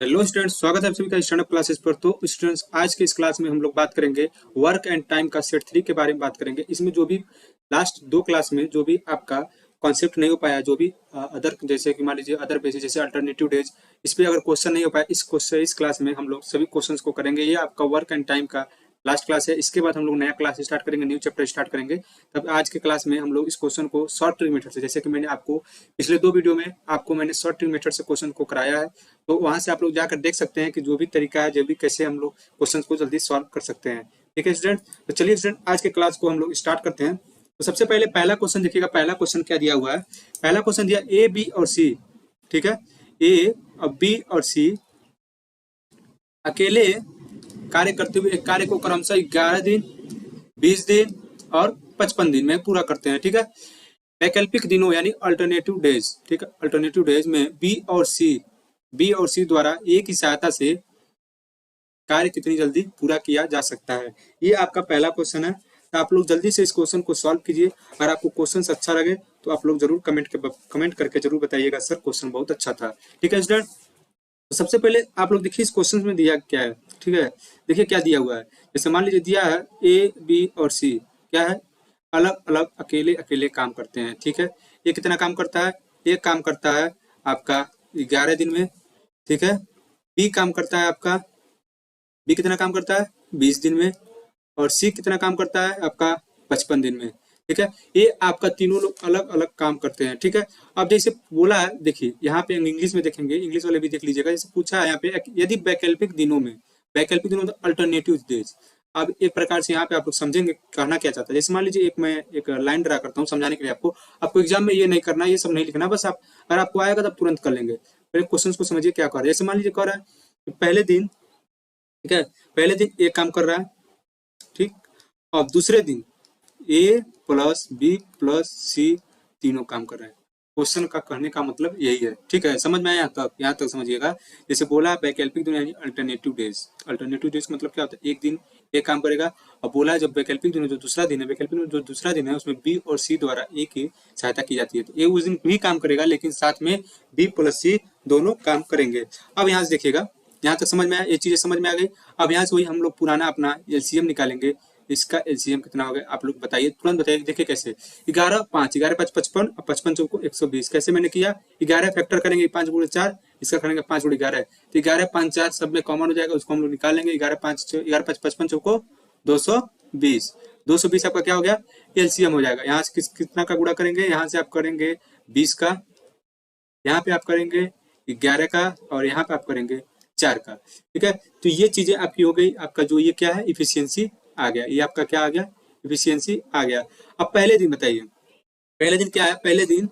Hello students, स्वागत है आप सभी का स्टैंडअप क्लासेस पर। तो स्टूडेंट्स, आज के इस क्लास में हम लोग बात करेंगे वर्क एंड टाइम का सेट 3 के बारे में बात करेंगे। इसमें जो भी लास्ट 2 क्लास में जो भी आपका कॉन्सेप्ट नहीं हो पाया, जो भी अदर जैसे कि मान लीजिए अदर बेसिस जैसे अल्टरनेटिव डेज, इस पे अगर क्वेश्चन नहीं हो पाया, इस क्लास में हम लोग सभी क्वेश्चंस को करेंगे। ये आपका वर्क एंड टाइम का लास्ट क्लास है। इसके बाद हम लोग नया क्लास स्टार्ट करेंगे, न्यू चैप्टर स्टार्ट करेंगे। तब आज के क्लास में हम लोग इस क्वेश्चन को शॉर्ट ट्रिक मेथड से, जैसे कि मैंने आपको पिछले 2 वीडियो में आपको मैंने शॉर्ट ट्रिक मेथड से क्वेश्चन को कराया है, तो वहां से आप लोग जाकर देख सकते हैं कि जो भी तरीका है, जो भी कैसे हम लोग क्वेश्चन को जल्दी सॉल्व कर सकते हैं। ठीक है स्टूडेंट, तो चलिए स्टूडेंट आज के क्लास को हम लोग स्टार्ट करते हैं। तो सबसे पहले पहला क्वेश्चन देखिएगा। पहला क्वेश्चन क्या दिया हुआ है? पहला क्वेश्चन दिया ए बी और सी। ठीक है, ए और बी और सी अकेले कार्य करते हुए एक कार्य को क्रमशः 11 दिन, 20 दिन और 55 दिन में पूरा करते हैं। ठीक है, वैकल्पिक दिनों यानी अल्टरनेटिव डेज। ठीक है, अल्टरनेटिव डेज में बी और सी द्वारा ए की सहायता से कार्य कितनी जल्दी पूरा किया जा सकता है। ये आपका पहला क्वेश्चन है। तो आप लोग जल्दी से इस क्वेश्चन को सॉल्व कीजिए। अगर आपको क्वेश्चन अच्छा लगे तो आप लोग जरूर कमेंट करके जरूर बताइएगा, सर क्वेश्चन बहुत अच्छा था। ठीक है स्टूडेंट, तो सबसे पहले आप लोग देखिए इस क्वेश्चन में दिया क्या है। ठीक है, देखिए क्या दिया हुआ है। जैसे मान लीजिए दिया है ए बी और सी क्या है, अलग अलग अकेले अकेले काम करते हैं। ठीक है, ये कितना काम करता है? ये काम करता है आपका 11 दिन में। ठीक है, बी काम करता है आपका, बी कितना काम करता है? 20 दिन में। और सी कितना काम करता है आपका? 55 दिन में। ठीक है, ये आपका तीनों लोग अलग अलग काम करते हैं। ठीक है, अब जैसे बोला है, देखिए यहाँ पे इंग्लिश में देखेंगे, इंग्लिश वाले भी देख लीजिएगा। जैसे पूछा है यहाँ पे, यदि वैकल्पिक दिनों में, वैकल्पिक दिनों में अल्टरनेटिव डेज। अब एक प्रकार से यहाँ पे आप लोग समझेंगे कहना क्या चाहता है। जैसे मान लीजिए मैं एक लाइन ड्रा करता हूँ समझाने के लिए आपको एग्जाम में ये नहीं करना, ये सब नहीं लिखना, बस आप अगर आपको आएगा तब तुरंत कर लेंगे। पहले क्वेश्चन को समझिए क्या कर रहा है। जैसे मान लीजिए कह रहा है पहले दिन, ठीक है, पहले दिन ए काम कर रहा है, ठीक, और दूसरे दिन ए प्लस बी प्लस सी तीनों काम कर रहे हैं। क्वेश्चन का कहने का मतलब यही है। ठीक है, समझ में आया? यहाँ तक समझिएगा। जैसे बोला वैकल्पिक दिन यानी अल्टरनेटिव डेज। अल्टरनेटिव डेज मतलब क्या होता है? एक दिन एक काम करेगा। और बोला जब वैकल्पिक दिन जो दूसरा दिन है, वैकल्पिक दिन जो दूसरा दिन है उसमें बी और सी द्वारा ए की सहायता की जाती है। तो ए उस दिन भी काम करेगा, लेकिन साथ में बी प्लस सी दोनों काम करेंगे। अब यहाँ से देखिएगा, यहाँ तक समझ में आया, ये चीजें समझ में आ गई। अब यहाँ से वही हम लोग पुराना अपना एलसीएम निकालेंगे। इसका एलसीएम कितना हो गया आप लोग बताइए, तुरंत बताइए। देखिए कैसे, 11 5 11 5 55 और 55 चौको 120। कैसे मैंने किया? 11 फैक्टर करेंगे 5 गुणे 4, इसका करेंगे 5 गुणे 11। तो 11 5 4 सब में कॉमन हो जाएगा, उसको हम लोग निकाल लेंगे। 11 5 55 चौको 220। 220 आपका क्या हो गया? एलसीएम हो जाएगा। यहाँ से कितना का गुणा करेंगे? यहाँ से आप करेंगे 20 का, यहाँ पे आप करेंगे 11 का, और यहाँ पे आप करेंगे 4 का। ठीक है, तो ये चीजें आपकी हो गई। आपका जो ये क्या है, इफिशियंसी आ गया। ये आपका क्या आ गया? इफिशियंसी आ गया। अब पहले दिन बताइए, पहले दिन क्या है? पहले दिन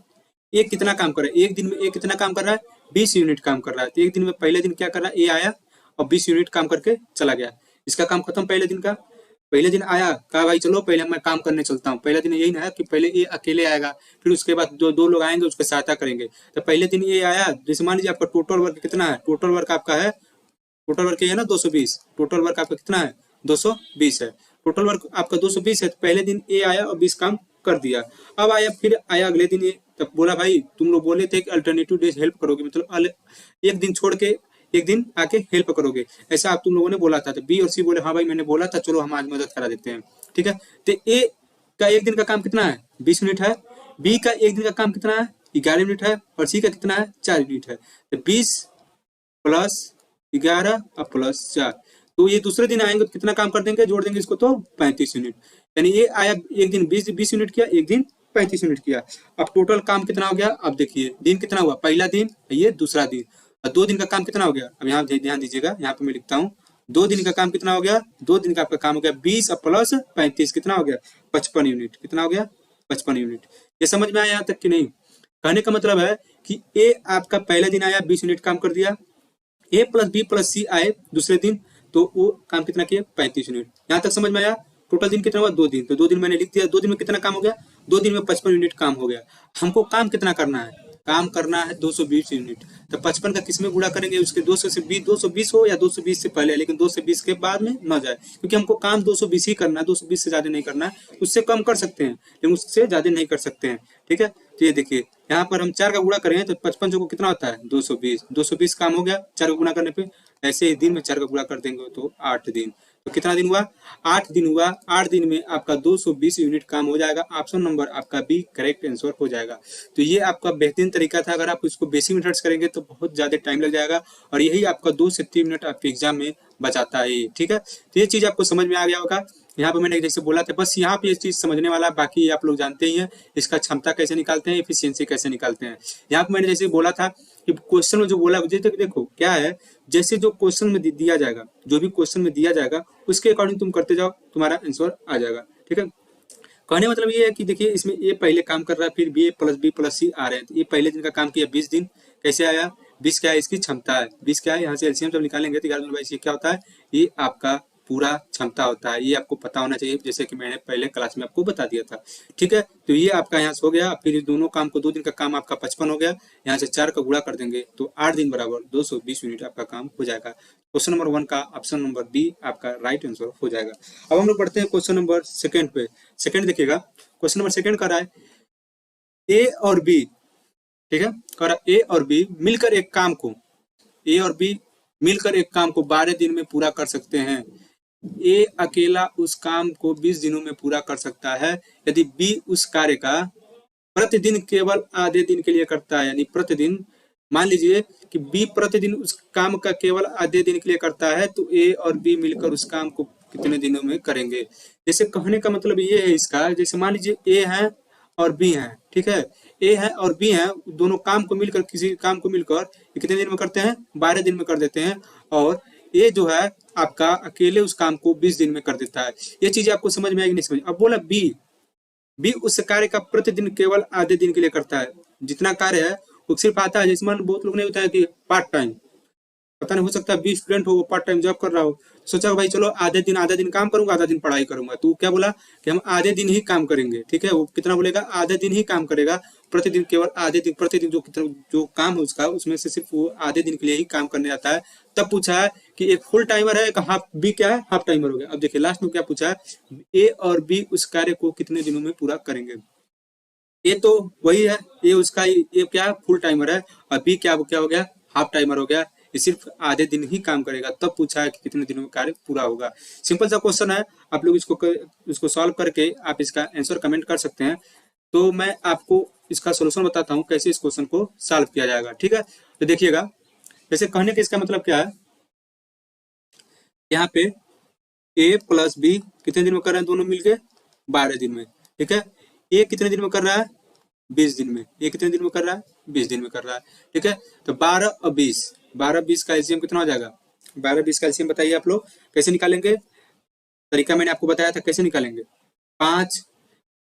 एक कितना काम कर रहा है? एक दिन में एक कितना काम कर रहा है? 20 यूनिट काम कर रहा है। तो एक दिन में पहले दिन क्या कर रहा है? ए आया और 20 यूनिट काम करके चला गया। इसका काम खत्म पहले दिन का। पहले दिन आया, कहा भाई चलो पहले मैं काम करने चलता हूँ। पहले दिन यही ना है कि पहले ये अकेले आएगा, फिर उसके बाद दो लोग आएंगे उसकी सहायता करेंगे। तो पहले दिन ये आया। जैसे मान लीजिए आपका टोटल वर्क कितना है? टोटल वर्क आपका है, टोटल वर्क है ना 220। टोटल वर्क आपका कितना है? 220 है। टोटल वर्क आपका 220 है। तो पहले दिन ए आया और 20 काम कर दिया। अब आया, फिर आया अगले दिन ये, तब बोला भाई तुम लोग बोले थे कि अल्टरनेटिव डेज हेल्प करोगे, मतलब एक दिन छोड़ के एक दिन आके हेल्प करोगे, ऐसा आप तुम लोगों ने बोला था। तो बी और सी बोले हाँ भाई मैंने बोला था, चलो हम आज मदद करा देते हैं। ठीक है, तो ए का एक दिन का काम कितना है? 20 मिनट है। बी का एक दिन का काम कितना है? 11 मिनट है। और सी का कितना है? 4 यूनिट है। तो 20 प्लस 11 और प्लस 4, तो ये दूसरे दिन आएंगे तो कितना काम कर देंगे? जोड़ देंगे इसको तो 35 यूनिट। यानी ये आया एक दिन 20 यूनिट किया, एक दिन 35 यूनिट किया। अब टोटल काम कितना हो गया? अब देखिए दिन कितना हुआ? पहला दिन, ये दूसरा दिन, और 2 दिन का काम कितना हो गया? अब यहाँ ध्यान दीजिएगा, यहाँ पे मैं लिखता हूँ 2 दिन का काम कितना हो गया? 2 दिन का आपका काम हो गया 20 और प्लस 35 कितना हो गया? 55 यूनिट। कितना हो गया? 55 यूनिट। ये समझ में आया यहाँ तक कि नहीं? कहने का मतलब है कि ए आपका पहले दिन आया 20 यूनिट काम कर दिया, ए प्लस बी प्लस सी आए दूसरे दिन, तो वो काम कितना किया? 35 यूनिट। यहाँ तक समझ में आया? टोटल दिन कितना हुआ? 2 दिन। तो 2 दिन मैंने लिख दिया। 2 दिन में कितना काम हो गया? 2 दिन में 55 यूनिट काम हो गया। हमको काम कितना करना है? काम करना है 220 यूनिट। तो 55 का किस में गुणा करेंगे? उसके 200 से 220 हो या 220 से पहले, लेकिन 220 के बाद में न जाए, क्योंकि हमको काम 220 ही करना है, 220 से ज्यादा नहीं करना है। उससे कम कर सकते हैं लेकिन उससे ज्यादा नहीं कर सकते हैं। ठीक है, तो ये देखिए यहाँ पर हम 4 का गुणा करें तो 55 को कितना होता है 220, 220 काम हो गया 4 का गुणा करने पे। ऐसे ही दिन में 4 का गुणा कर देंगे तो 8 दिन। तो कितना दिन हुआ 8 दिन हुआ। 8 दिन में आपका 220 यूनिट काम हो जाएगा। ऑप्शन नंबर आपका बी करेक्ट आंसर हो जाएगा। तो ये आपका बेहतरीन तरीका था। अगर आप इसको बेसिक मेथड्स करेंगे तो बहुत ज्यादा टाइम लग जाएगा और यही आपका 2 से 3 मिनट आपके एग्जाम में बचाता है। ठीक है, तो ये चीज आपको समझ में आ गया होगा। यहाँ पे मैंने जैसे बोला था, बस यहाँ पे ये चीज समझने वाला, बाकी आप लोग जानते ही हैं इसका क्षमता कैसे निकालते हैं, एफिशिएंसी कैसे निकालते हैं। यहाँ पे मैंने जैसे बोला था कि क्वेश्चन में जो बोला मुझे, देखो क्या है, जैसे जो क्वेश्चन में दिया जाएगा, जो भी क्वेश्चन में दिया जाएगा उसके अकॉर्डिंग तुम करते जाओ, तुम्हारा आंसर आ जाएगा। ठीक है, कहने मतलब ये है कि देखिए इसमें ए पहले काम कर रहा है, फिर बी प्लस बी प्लस सी आ रहे हैं। तो ये पहले दिन का काम किया 20 दिन, कैसे आया 20 क्या है इसकी क्षमता है, 20 क्या है, यहाँ से एलसीएम जब निकालेंगे तो 11/22 ये क्या होता है, ये आपका पूरा क्षमता होता है। ये आपको पता होना चाहिए, जैसे कि मैंने पहले क्लास में आपको बता दिया था। ठीक है, तो ये आपका यहाँ से हो गया। फिर दोनों काम को 2 दिन का काम आपका 55 हो गया, यहाँ से 4 का गुणा कर देंगे तो 8 दिन बराबर 220 यूनिट आपका काम हो जाएगा। क्वेश्चन नंबर 1 का ऑप्शन नंबर बी आपका राइट आंसर हो जाएगा। अब हम लोग बढ़ते हैं क्वेश्चन नंबर 2 पे। सेकंड देखिएगा, क्वेश्चन नंबर 2 कर रहा है ए और बी। ठीक है, कर रहा है ए और बी मिलकर एक काम को, ए और बी मिलकर एक काम को 12 दिन में पूरा कर सकते हैं। ए अकेला उस काम को 20 दिनों में पूरा कर सकता है यदि बी उस कार्य का प्रतिदिन केवल आधे दिन के लिए करता है। यानी प्रतिदिन, मान लीजिए कि बी प्रतिदिन उस काम का केवल आधे दिन के लिए करता है, तो ए और बी मिलकर उस काम को कितने दिनों में करेंगे। जैसे कहने का मतलब ये है इसका, जैसे मान लीजिए ए है और बी है। ठीक है, ए है और बी है, दोनों काम को मिलकर, किसी काम को मिलकर कितने दिन में करते हैं, 12 दिन में कर देते हैं। और ये जो है आपका अकेले उस काम को 20 दिन में कर देता है। ये चीज आपको समझ में आएगी नहीं समझ। अब बोला बी उस कार्य का प्रतिदिन केवल आधे दिन के लिए करता है। जितना कार्य है वो सिर्फ आता है, जैसे मान बहुत लोग ने बताया कि पार्ट टाइम, पता नहीं हो सकता है 20 स्टूडेंट हो, वो पार्ट टाइम जॉब कर रहा हो, सोचा भाई चलो आधा दिन काम करूंगा, आधा दिन पढ़ाई करूंगा। तो क्या बोला कि हम आधे दिन ही काम करेंगे। ठीक है, वो कितना बोलेगा, आधे दिन ही काम करेगा, प्रतिदिन केवल आधे दिन, प्रतिदिन जो कितना जो काम है उसका, उसमें से सिर्फ वो आधे दिन के लिए ही काम करने आता है। तब पूछा है कि एक फुल टाइमर है, एक हाफ, बी क्या है, हाफ टाइमर हो गया। अब देखिए लास्ट में क्या पूछा है, ए और बी उस कार्य को कितने दिनों में पूरा करेंगे। ए तो वही है, ये उसका, ये क्या फुल टाइमर है, और बी क्या हो गया, हाफ टाइमर हो गया। ये सिर्फ आधे दिन ही काम करेगा। तब पूछा है कि कितने दिनों में कार्य पूरा होगा। सिंपल सा क्वेश्चन है, आप लोग इसको सॉल्व करके आप इसका आंसर कमेंट कर सकते हैं। तो मैं आपको इसका सोल्यूशन बताता हूँ कैसे इस क्वेश्चन को सॉल्व किया जाएगा। ठीक है, तो देखिएगा, जैसे कहने का इसका मतलब क्या है, यहाँ पे ए प्लस बी कितने दिन में कर रहे हैं, दोनों मिलके 12 दिन में। ठीक है, ए कितने दिन में कर रहा है, 20 दिन में। ये कितने दिन में कर रहा है, 20 दिन में कर रहा है। ठीक है, तो 12 और 20, 12-20 का एलसीएम कितना हो जाएगा, 12-20 का एलसीएम बताइए आप लोग कैसे निकालेंगे। तरीका मैंने आपको बताया था कैसे निकालेंगे, 5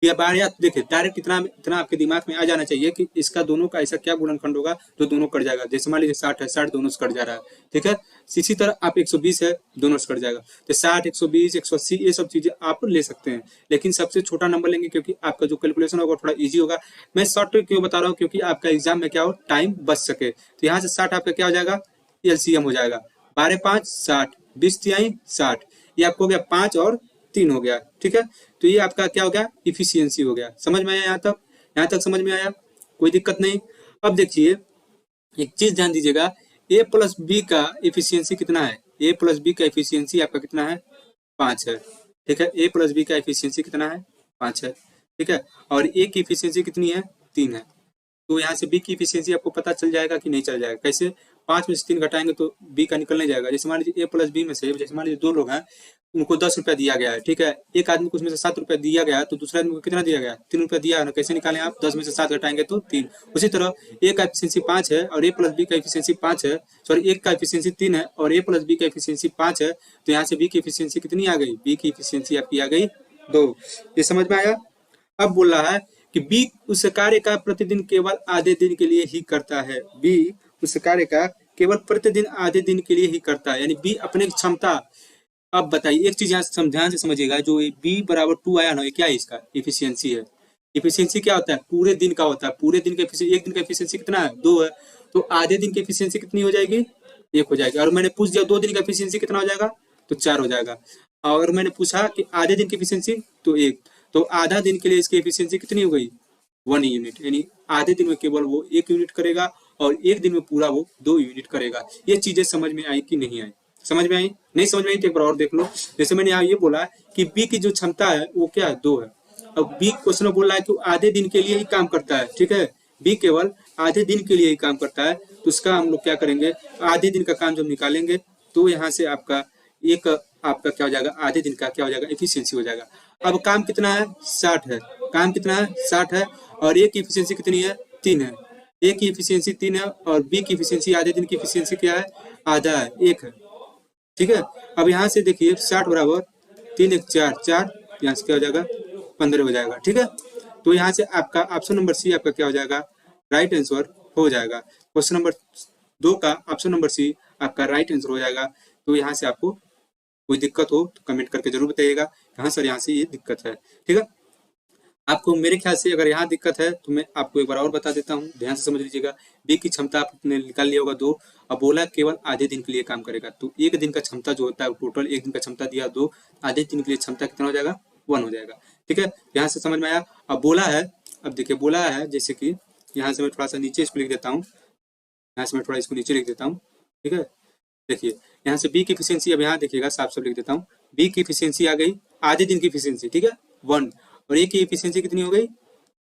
या 12, या देखिए डायरेक्ट इतना आपके दिमाग में आ जाना चाहिए कि इसका दोनों का ऐसा क्या गुणनखंड होगा जो दोनों कट जाएगा। जैसे मान लीजिए 60 है, 60 दोनों से कट जा रहा है। ठीक है, इसी तरह आप 120 है, दोनों से कट जाएगा। तो 60, 120, 180 ये सब चीजें आप ले सकते हैं, लेकिन सबसे छोटा नंबर लेंगे क्योंकि आपका जो कैलकुलेशन होगा थोड़ा ईजी होगा। मैं शॉर्ट क्यों बता रहा हूँ, क्योंकि आपका एग्जाम में क्या हो, टाइम बच सके। तो यहाँ से 60 आपका क्या हो जाएगा, एलसीएम हो जाएगा, 12×5 60, 20×3 60, ये आपको हो गया 5 और 3 हो गया। ठीक है, तो ये आपका क्या हो गया, इफिशियंसी हो गया। समझ में आया यहाँ तक समझ में आया, कोई दिक्कत नहीं। अब देखिए एक चीज ध्यान दीजिएगा, ए प्लस बी का इफिशियंसी कितना है, ए प्लस बी का इफिशियंसी आपका कितना है, 5 है। ठीक है, ए प्लस बी का इफिशियंसी कितना है, 5 है। ठीक है, और ए की इफिशियंसी कितनी है, 3 है। तो यहाँ से बी की इफिशियंसी आपको पता चल जाएगा कि नहीं चल जाएगा। कैसे, 5 में से 3 घटाएंगे तो बी का निकल नहीं जाएगा। जैसे मान लीजिए ए प्लस बी में से, जैसे मान लीजिए 2 लोग हैं, उनको 10 रुपया दिया गया है। ठीक है, एक आदमी को उसमें से 7 रुपया दिया गया, तो दूसरे आदमी को कितना दिया गया, 3 रुपया दिया है ना। कैसे निकालें आप, 10 में से 7 घटाएंगे तो 3। उसी तरह ए का एफिशिएंसी 5 है और ए प्लस बी का एफिशिएंसी 5 है, सॉरी ए का एफिशिएंसी 3 है और ए प्लस बी का एफिशिएंसी 5 है। तो यहाँ से बी की एफिशिएंसी कितनी आ गई, बी की एफिशिएंसी आपकी आ गई 2। ये समझ में आया। अब बोल रहा है कि बी उस कार्य का प्रतिदिन केवल आधे दिन के लिए ही करता है। बी उस कार्य का केवल प्रतिदिन आधे दिन के लिए ही करता है, यानी बी अपनी क्षमता। अब बताइए एक चीज यहाँ ध्यान से समझिएगा, जो बी बराबर 2 आया ना, ये क्या है, इसका इफिशियंसी है। इफिशियंसी क्या होता है, पूरे दिन का होता है। पूरे दिन का एक दिन का इफिशियंसी कितना है, 2 है। तो आधे दिन की इफिशियंसी कितनी हो जाएगी, 1 हो जाएगी। और मैंने पूछ दिया 2 दिन का इफिशियंसी कितना हो जाएगा, तो 4 हो जाएगा। और मैंने पूछा कि आधे दिन की इफिशियंसी, तो 1। तो आधा दिन के लिए इसकी एफिशिएंसी कितनी हो गई, 1 यूनिट, यानी आधे दिन में केवल वो 1 यूनिट करेगा और एक दिन में पूरा वो 2 यूनिट करेगा। ये चीजें समझ में आई कि नहीं आई? समझ में आई? नहीं समझ में आई तो एक बार और देख लो। जैसे मैंने यहाँ ये बोला कि बी की जो क्षमता है वो क्या है, 2 है। अब बी क्वेश्चन में बोल रहा है कि वो आधे दिन के लिए ही काम करता है, ठीक है। बी केवल आधे दिन के लिए ही काम करता है, तो उसका हम लोग क्या करेंगे, आधे दिन का काम जब निकालेंगे तो यहाँ से आपका एक आपका क्या हो जाएगा, आधे दिन का क्या हो जाएगा, एफिशिएंसी हो जाएगा। अब काम कितना है, 60 है। काम कितना है, 60 है। और ए की एफिशिएंसी कितनी है, 3 है। ए की एफिशिएंसी 3 है और बी की एफिशिएंसी आधे दिन की एफिशिएंसी क्या है, आधा है, 1 है, ठीक है। अब यहाँ से देखिए 60 बराबर 3 1 4 4, यहाँ से क्या हो जाएगा, 15 हो जाएगा, ठीक है। तो यहाँ से आपका ऑप्शन नंबर सी आपका क्या हो जाएगा, राइट आंसर हो जाएगा। क्वेश्चन नंबर 2 का ऑप्शन नंबर सी आपका राइट आंसर हो जाएगा। तो यहाँ से आपको कोई दिक्कत हो तो कमेंट करके जरूर बताइएगा, हाँ सर यहाँ से ये दिक्कत है, ठीक है। आपको मेरे ख्याल से अगर यहाँ दिक्कत है तो मैं आपको एक बार और बता देता हूँ, ध्यान से समझ लीजिएगा। बी की क्षमता आपने निकाल लिया होगा 2, अब बोला केवल आधे दिन के लिए काम करेगा, तो एक दिन का क्षमता जो होता है टोटल एक दिन का क्षमता दिया 2, आधे दिन के लिए क्षमता कितना हो जाएगा, 1 हो जाएगा, ठीक है। यहाँ से समझ में आया। अब बोला है, अब देखिए बोला है जैसे कि यहाँ से मैं थोड़ा सा नीचे इसको लिख देता हूँ, यहाँ से मैं थोड़ा इसको नीचे लिख देता हूँ, ठीक है। देखिए यहाँ से बी की एफिशिएंसी, अब यहाँ देखिएगा साफ साफ लिख देता हूँ, बी की एफिशिएंसी आ गई आधे दिन की एफिशिएंसी, ठीक है, 1। और ए की एफिशिएंसी कितनी हो गई,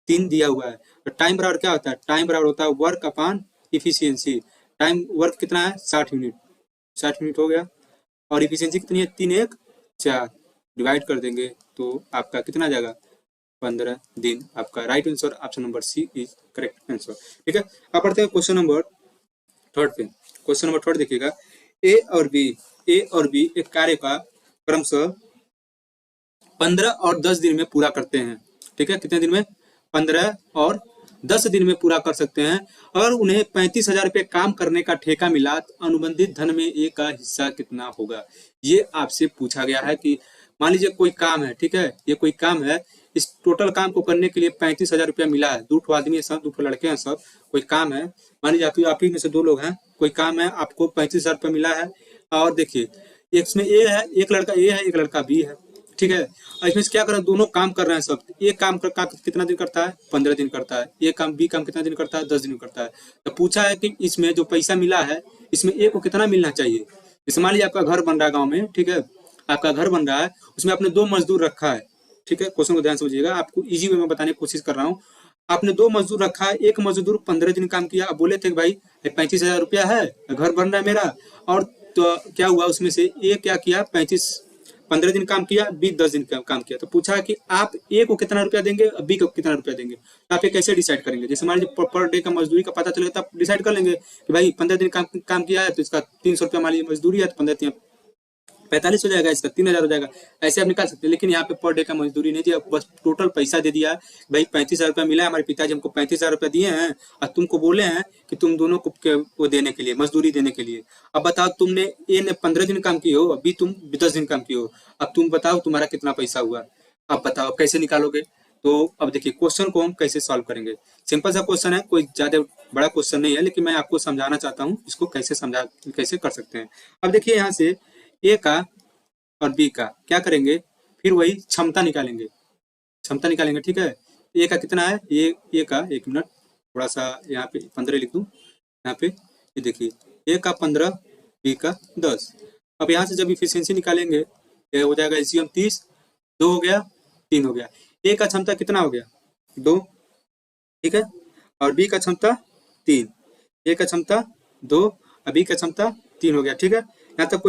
3 दिया हुआ है। तो टाइम बराबर क्या होता है, टाइम बराबर होता है work upon efficiency. Time work कितना है, 60 यूनिट, 60 यूनिट हो गया। और एफिशिएंसी कितनी है, 3 1 4, डिवाइड कर देंगे तो आपका कितना जाएगा, 15 दिन। आपका right answer option number C is correct answer, ठीक है। अब पढ़ते हैं क्वेश्चन नंबर 3 पे। क्वेश्चन नंबर 3 देखिएगा, ए और बी एक कार्य का क्रमशः 15 और 10 दिन में पूरा करते हैं, ठीक है। कितने दिन में, 15 और 10 दिन में पूरा कर सकते हैं। और उन्हें 35,000 रुपये काम करने का ठेका मिला तो अनुबंधित धन में ए का हिस्सा कितना होगा। ये आपसे पूछा गया है कि मान लीजिए कोई काम है, ठीक है, ये कोई काम है, इस टोटल काम को करने के लिए 35,000 रुपया मिला है। 2 आदमी है सब, 2 लड़के हैं सब, कोई काम है, मान लीजिए आप ही में से 2 लोग हैं, कोई काम है, आपको 35,000 रुपया मिला है। और देखिए इसमें ए है, एक लड़का ए है, एक लड़का बी है, ठीक है। और इसमें क्या कर रहे हैं, दोनों काम कर रहे हैं सब। ये काम कितना दिन करता है, 15 दिन करता है। ये काम बी काम कितना दिन करता है, 10 दिन करता है। तो पूछा है कि इसमें जो पैसा मिला है इसमें ए को कितना मिलना चाहिए। जैसे मान लीजिए आपका घर बन रहा है गाँव में, ठीक है, आपका घर बन रहा है, उसमें आपने 2 मजदूर रखा है, ठीक है। क्वेश्चन को ध्यान समझिएगा, आपको इजी वे में बताने की कोशिश कर रहा हूँ। आपने 2 मजदूर रखा है, एक मजदूर 15 दिन काम किया। अब बोले थे कि भाई 35,000 रुपया है, घर बन रहा है मेरा, और तो क्या हुआ उसमें से ए क्या किया, 15 दिन काम किया, बी 10 दिन काम किया। तो पूछा कि आप ए को कितना रुपया देंगे, बी को कितना रुपया देंगे। तो आप ये कैसे डिसाइड करेंगे, जैसे मान लीजिए पर डे का मजदूरी का पता चलेगा तो आप डिसाइड कर लेंगे कि भाई 15 दिन काम किया है तो इसका 300 रुपया मान लीजिए मजदूरी है, तो 15 45 हो जाएगा, इसका 3,000 हो जाएगा, ऐसे आप निकाल सकते हैं। लेकिन यहाँ पे पर डे का मजदूरी नहीं दिया, बस टोटल पैसा दे दिया। भाई 35,000 रुपया मिला है, हमारे पिताजी हमको 35,000 रुपया दिए हैं और तुमको बोले हैं कि तुम दोनों को देने के लिए, मजदूरी देने के लिए। अब बताओ, तुमने ए ने 15 दिन काम किए हो, अभी तुम 10 दिन काम किए हो, अब तुम बताओ तुम्हारा कितना पैसा हुआ। अब बताओ कैसे निकालोगे। तो अब देखिए क्वेश्चन को हम कैसे सॉल्व करेंगे। सिंपल सा क्वेश्चन है, कोई ज्यादा बड़ा क्वेश्चन नहीं है, लेकिन मैं आपको समझाना चाहता हूँ इसको कैसे कर सकते हैं। अब देखिए यहाँ से ए का और बी का क्या करेंगे, फिर वही क्षमता निकालेंगे, ठीक है। ए का कितना है, ए का 1 मिनट, थोड़ा सा यहाँ पे 15 लिख दूं, यहाँ पे ये देखिए ए का 15, बी का 10। अब यहाँ से जब इफिशियंसी निकालेंगे ये हो जाएगा एलसीएम 30, 2 हो गया, 3 हो गया। ए का क्षमता कितना हो गया, 2, ठीक है, और बी का क्षमता 3। ए का क्षमता 2 और बी का क्षमता 3 हो गया, ठीक है। यहाँ तक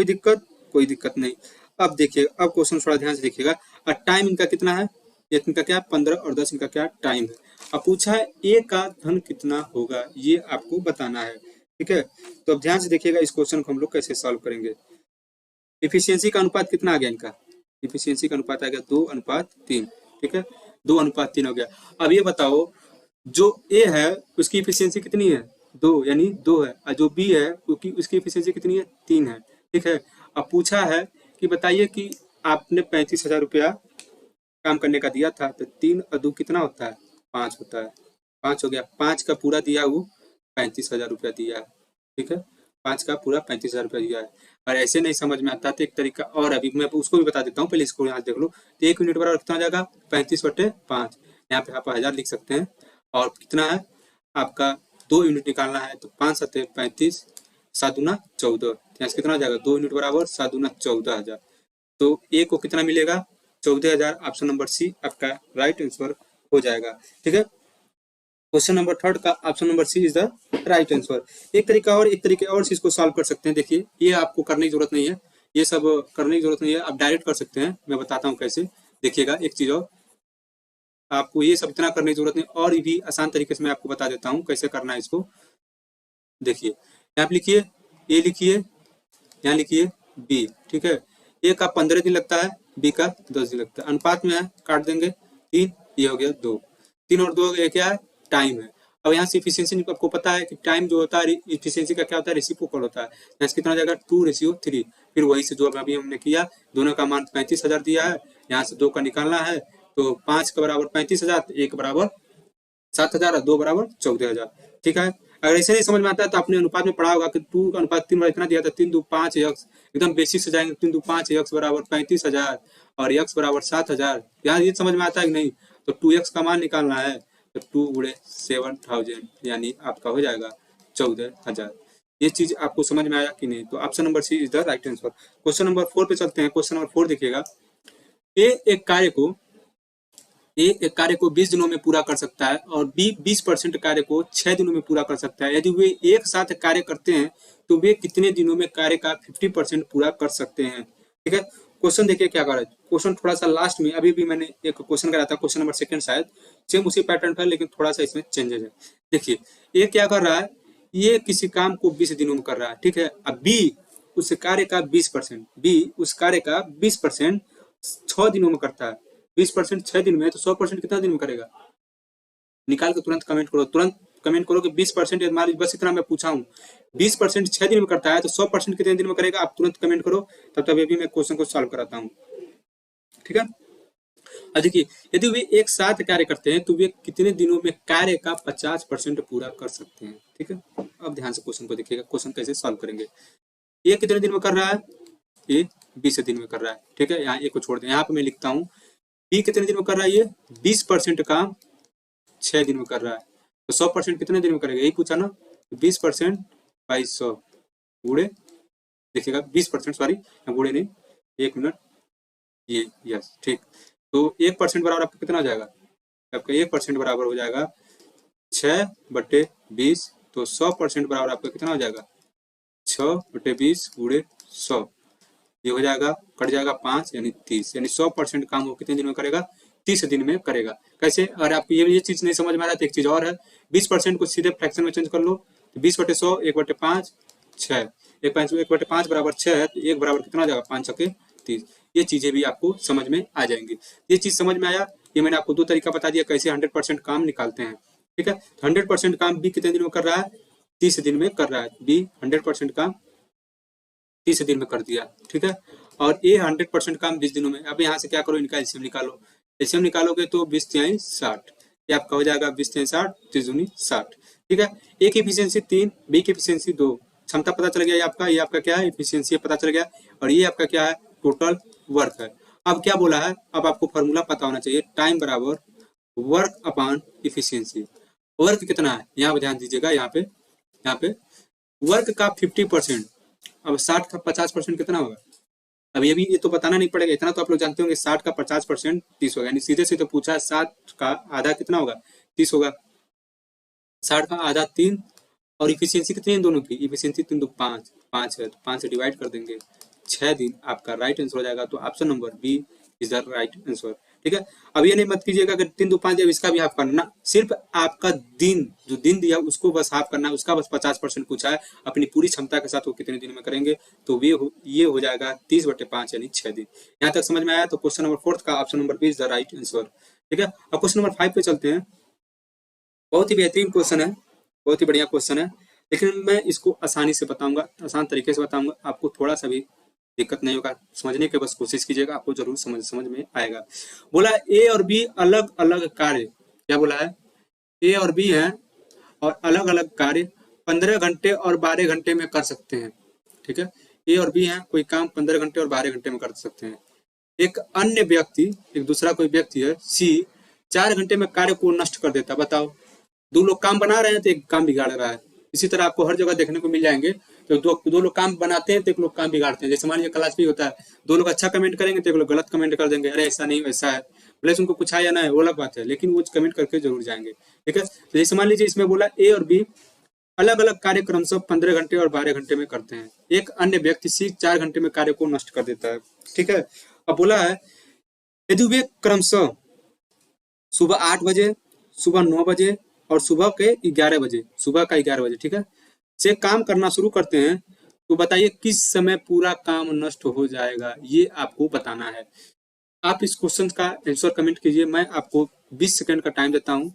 कोई दिक्कत नहीं। अब देखिए, अब क्वेश्चन थोड़ा ध्यान से देखिएगा। और टाइम इनका कितना है, इनका क्या 15 और 10 इनका क्या टाइम है। अब पूछा है ए का धन कितना होगा, ये आपको बताना है, ठीक है। तो अब ध्यान से देखिएगा इस क्वेश्चन को हम लोग कैसे सॉल्व करेंगे। इफिशियंसी का अनुपात कितना आ गया इनका, इफिशियंसी का अनुपात आ गया 2:3, ठीक है, 2:3 हो गया। अब ये बताओ जो ए है उसकी इफिशियंसी कितनी है, 2, यानी 2 है, और जो बी है उसकी इफिशियंसी कितनी है, 3 है, ठीक है। अब पूछा है कि बताइए कि आपने 35,000 रुपया काम करने का दिया था, तो 3 और 2 कितना होता है, 5 होता है, 5 हो गया। 5 का पूरा दिया वो 35,000 रुपया दिया है, ठीक है, 5 का पूरा 35,000 रुपया दिया है। और ऐसे नहीं समझ में आता तो एक तरीका और अभी मैं उसको भी बता देता हूँ, पहले इसको यहाँ देख लो। तो 1 यूनिट बराबर कितना हो जाएगा, 35/5, यहाँ पे आप 1000 लिख सकते हैं। और कितना है आपका 2 यूनिट निकालना है, तो 5 7 35, 7 दूना 14, यहाँ से कितना हो जाएगा 2 यूनिट बराबर 7 दूना 14,000। तो ए को कितना मिलेगा 14,000। ऑप्शन नंबर सी आपका राइट आंसर हो जाएगा। ठीक है, क्वेश्चन नंबर थर्ड का option number C is the right answer. एक तरीके और से इसको सॉल्व कर सकते हैं। देखिए ये आपको करने की जरूरत नहीं है, ये सब करने की जरूरत नहीं है, आप डायरेक्ट कर सकते हैं। मैं बताता हूँ कैसे। देखिएगा एक चीज और, आपको ये सब इतना करने की जरूरत नहीं, और भी आसान तरीके से मैं आपको बता देता हूँ कैसे करना है इसको। देखिए यहाँ पे लिखिए ए, लिखिए यहाँ लिखिए बी। ठीक है, ए का 15 दिन लगता है, बी का 10 दिन लगता है। अनुपात में है, काट देंगे 3, ये हो गया 2, 3 और 2 ये क्या है टाइम है। अब यहाँ से इफिशियंसी आपको पता है कि टाइम जो होता है इफिशियंसी का क्या होता है रेसिप्रोकल होता है। यहाँ से कितना हो जाएगा 2:3। फिर वही से जो अभी हमने किया, दोनों का मान 35,000 दिया है, यहाँ से 2 का निकालना है, तो 5 के बराबर 35,000, 1 बराबर 7,000 और 2 बराबर 14,000। ठीक है, अगर ऐसे नहीं समझ में आता है तो आपने अनुपात में पढ़ा होगा कि 2 का अनुपात 3 इतना दिया था, 3 2 5 यक्स, एकदम बेसिक से जाएंगे, 3 2 5 यक्स बराबर 35,000 और यक्स बराबर 7,000। यहाँ ये समझ में आता है कि नहीं, तो 2x का मान निकालना है, तो 2 गुणे 7,000 यानी आपका हो जाएगा 14,000। ये चीज आपको समझ में आया कि नहीं? तो option number C is the right answer. Question number 4 पे चलते हैं। क्वेश्चन नंबर 4 देखिएगा, ए एक कार्य को 20 दिनों में पूरा कर सकता है और बी 20% कार्य को 6 दिनों में पूरा कर सकता है। यदि वे एक साथ कार्य करते हैं तो वे कितने दिनों में कार्य का 50% पूरा कर सकते हैं? ठीक है, क्वेश्चन देखिए क्या कर रहा है। क्वेश्चन थोड़ा सा लास्ट में, अभी भी मैंने एक क्वेश्चन कराया था, क्वेश्चन नंबर 2 शायद, सेम उसी पैटर्न पर, लेकिन थोड़ा सा इसमें चेंजेस है। देखिए ये क्या कर रहा है, ये किसी काम को 20 दिनों में कर रहा है। ठीक है, अब बी उस कार्य का 20%, बी उस कार्य का 20% 6 दिनों में करता है। 20% 6 दिन में, तो 100% कितना दिन में करेगा? निकाल के तुरंत कमेंट करो कि 20%, मान लीजिए बस इतना मैं पूछा हूँ, 20% 6 दिन में करता है तो 100% कितने दिन में करेगा? आप तुरंत कमेंट करो, तब तक अभी मैं क्वेश्चन को सॉल्व कराता हूँ। ठीक है, और देखिए यदि वे एक साथ कार्य करते हैं तो वे कितने दिनों में कार्य का 50% पूरा कर सकते हैं? ठीक है, अब ध्यान से क्वेश्चन को देखिएगा, क्वेश्चन कैसे सॉल्व करेंगे। ये कितने दिन में कर रहा है? ये 20 दिन में कर रहा है। ठीक है, यहाँ ए को छोड़ दें, यहाँ पे मैं लिखता हूँ बी कितने दिन में कर रहा है? ये 20% काम 6 दिन में कर रहा है, तो 100% कितने दिन में करेगा? यही पूछा ना, 20% बाई 100 गुणे, देखिएगा 20%, सॉरी गुणे नहीं, 1 मिनट, ये यस ठीक, तो 1% बराबर आपका कितना हो जाएगा? आपका 1% बराबर हो जाएगा 6/20, तो 100% बराबर आपका कितना हो जाएगा? 6/20 गुणे 100, ये हो जाएगा, कट जाएगा 5 यानी 30, यानी 100% काम वो कितने दिन में करेगा? 30 दिन में करेगा। कैसे? अगर आपको ये चीज नहीं समझ में आ रहा है तो एक चीज और है, 20% को सीधे फ्रैक्शन में चेंज कर लो, 20/100 1/5 6, 1/5 बराबर 6 है, तो 1 बराबर कितना हो जाएगा? 5 छक्के 30। ये चीजें भी आपको समझ में आ जाएंगी। ये चीज समझ में आया? ये मैंने आपको 2 तरीका बता दिया कैसे 100% काम निकालते हैं। ठीक है, तो 100% काम बी कितने दिन में कर रहा है? 30 दिन में कर रहा है। बी 100% काम 30 दिन में कर दिया। ठीक है, और ये 100% काम 20 दिनों में। अब यहाँ से क्या करो, इनका एलसीएम निकालो। एलसीएम निकालोगे तो 20 तिहाई 60, ये आपका हो जाएगा 20 तिहाई 60, 30 दूनी 60। ठीक है, ए की एफिशिएंसी 3, बी की एफिशिएंसी 2, क्षमता पता चल गया। ये आपका क्या है? एफिशिएंसी पता चल गया। और ये आपका क्या है? टोटल वर्क है। अब क्या बोला है, अब आपको फॉर्मूला पता होना चाहिए, टाइम बराबर वर्क अपॉन एफिशिएंसी। वर्क कितना है यहाँ पे ध्यान दीजिएगा, यहाँ पे वर्क का 50%, अब 60 का 50% कितना होगा? अब ये तो बताना नहीं पड़ेगा, इतना तो आप लोग जानते होंगे, 60 का 50% 30 होगा, यानी सीधे सीधे पूछा है 60 का आधा कितना होगा? 30 होगा। 60 का आधा 3, और इफिशियंसी कितनी है दोनों की? इफिशियंसी 3 2 5 है, तो 5 से डिवाइड कर देंगे, 6 दिन आपका राइट आंसर हो जाएगा। तो option number B is the right answer. ठीक है, अब ये नहीं मत कीजिएगा कि 3 2 5 जब इसका भी हाफ करना, सिर्फ आपका दिन जो दिन दिया उसको बस हाफ करना है, उसका बस 50% पूछा है, अपनी पूरी क्षमता के साथ वो कितने दिन में करेंगे, तो ये हो जाएगा 30/5 यानी 6 दिन। यहाँ तक समझ में आया? तो क्वेश्चन नंबर 4 का option number B is the right answer. ठीक है, अब क्वेश्चन नंबर 5 पे चलते हैं। बहुत ही बेहतरीन क्वेश्चन है, बहुत ही बढ़िया क्वेश्चन है, लेकिन मैं इसको आसानी से बताऊंगा, आसान तरीके से बताऊंगा, आपको थोड़ा सा भी दिक्कत नहीं होगा, समझने की बस कोशिश कीजिएगा, आपको जरूर समझ में आएगा। बोला ए और बी अलग अलग कार्य, क्या बोला है? ए और बी हैं और अलग अलग कार्य 15 घंटे और 12 घंटे में कर सकते हैं। ठीक है, ए और बी हैं, कोई काम 15 घंटे और 12 घंटे में कर सकते हैं। एक दूसरा कोई व्यक्ति है सी 4 घंटे में कार्य को नष्ट कर देता। बताओ दो लोग काम बना रहे हैं तो एक काम बिगाड़ रहा है। इसी तरह आपको हर जगह देखने को मिल जाएंगे। तो दो लोग काम बनाते हैं तो एक लोग काम बिगाड़ते हैं। जैसे मान लीजिए क्लास भी होता है, दो लोग अच्छा कमेंट करेंगे तो एक लोग गलत कमेंट कर देंगे, अरे ऐसा नहीं वैसा है। भले से उनको कुछ आया ना है वो अलग बात है, लेकिन वो कमेंट करके जरूर जाएंगे। ठीक है, तो जैसे मान लीजिए इसमें बोला ए और बी अलग अलग कार्यक्रम सब 15 घंटे और 12 घंटे में करते हैं। एक अन्य व्यक्ति सी 4 घंटे में कार्य को नष्ट कर देता है। ठीक है, अब बोला है यदि वे क्रमशः सुबह 8 बजे, सुबह 9 बजे और सुबह के 11 बजे, सुबह का 11 बजे, ठीक है, से काम करना शुरू करते हैं, तो बताइए किस समय पूरा काम नष्ट हो जाएगा, ये आपको बताना है। आप इस क्वेश्चन का आंसर कमेंट कीजिए। मैं आपको 20 सेकंड का टाइम देता हूँ।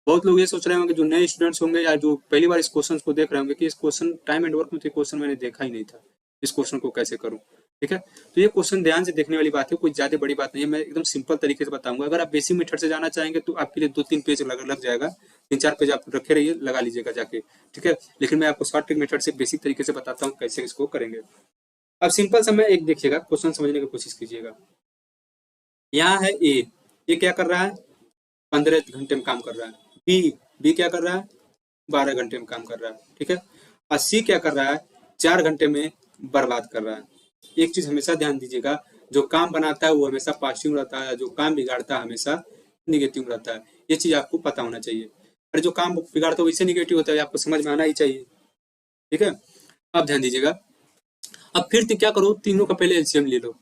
बहुत लोग ये सोच रहे होंगे जो नए स्टूडेंट्स होंगे या जो पहली बार इस क्वेश्चन को देख रहे होंगे कि इस क्वेश्चन टाइम एंड वर्क में तो क्वेश्चन मैंने देखा ही नहीं था, इस क्वेश्चन को कैसे करूं। ठीक है, तो ये क्वेश्चन ध्यान से देखने वाली बात है, कोई ज्यादा बड़ी बात नहीं है। मैं एकदम सिंपल तरीके से बताऊंगा। अगर आप बेसिक मेथड से जाना चाहेंगे तो आपके लिए 2-3 पेज लग जाएगा, 3-4 पेज आप रखे रहिए, लगा लीजिएगा जाके। ठीक है, लेकिन मैं आपको शॉर्ट ट्रिक मेथड से बेसिक तरीके से बताता हूँ कैसे इसको करेंगे। अब सिंपल सा मैं एक देखिएगा, क्वेश्चन समझने की कोशिश कीजिएगा। यहाँ है ए क्या कर रहा है, 15 घंटे में काम कर रहा है। बी क्या कर रहा है, 12 घंटे में काम कर रहा है। ठीक है, और सी क्या कर रहा है, 4 घंटे में बर्बाद कर रहा है। एक चीज हमेशा ध्यान दीजिएगा, जो काम बनाता है वो हमेशा पॉजिटिव रहता है, जो काम बिगाड़ता है हमेशा निगेटिव रहता है। ये चीज आपको पता होना चाहिए। अरे जो काम बिगाड़ता है वैसे निगेटिव होता है, आपको समझ में आना ही चाहिए। ठीक है, अब ध्यान दीजिएगा। अब फिर क्या करो, तीनों का पहले एलसीएम ले लो,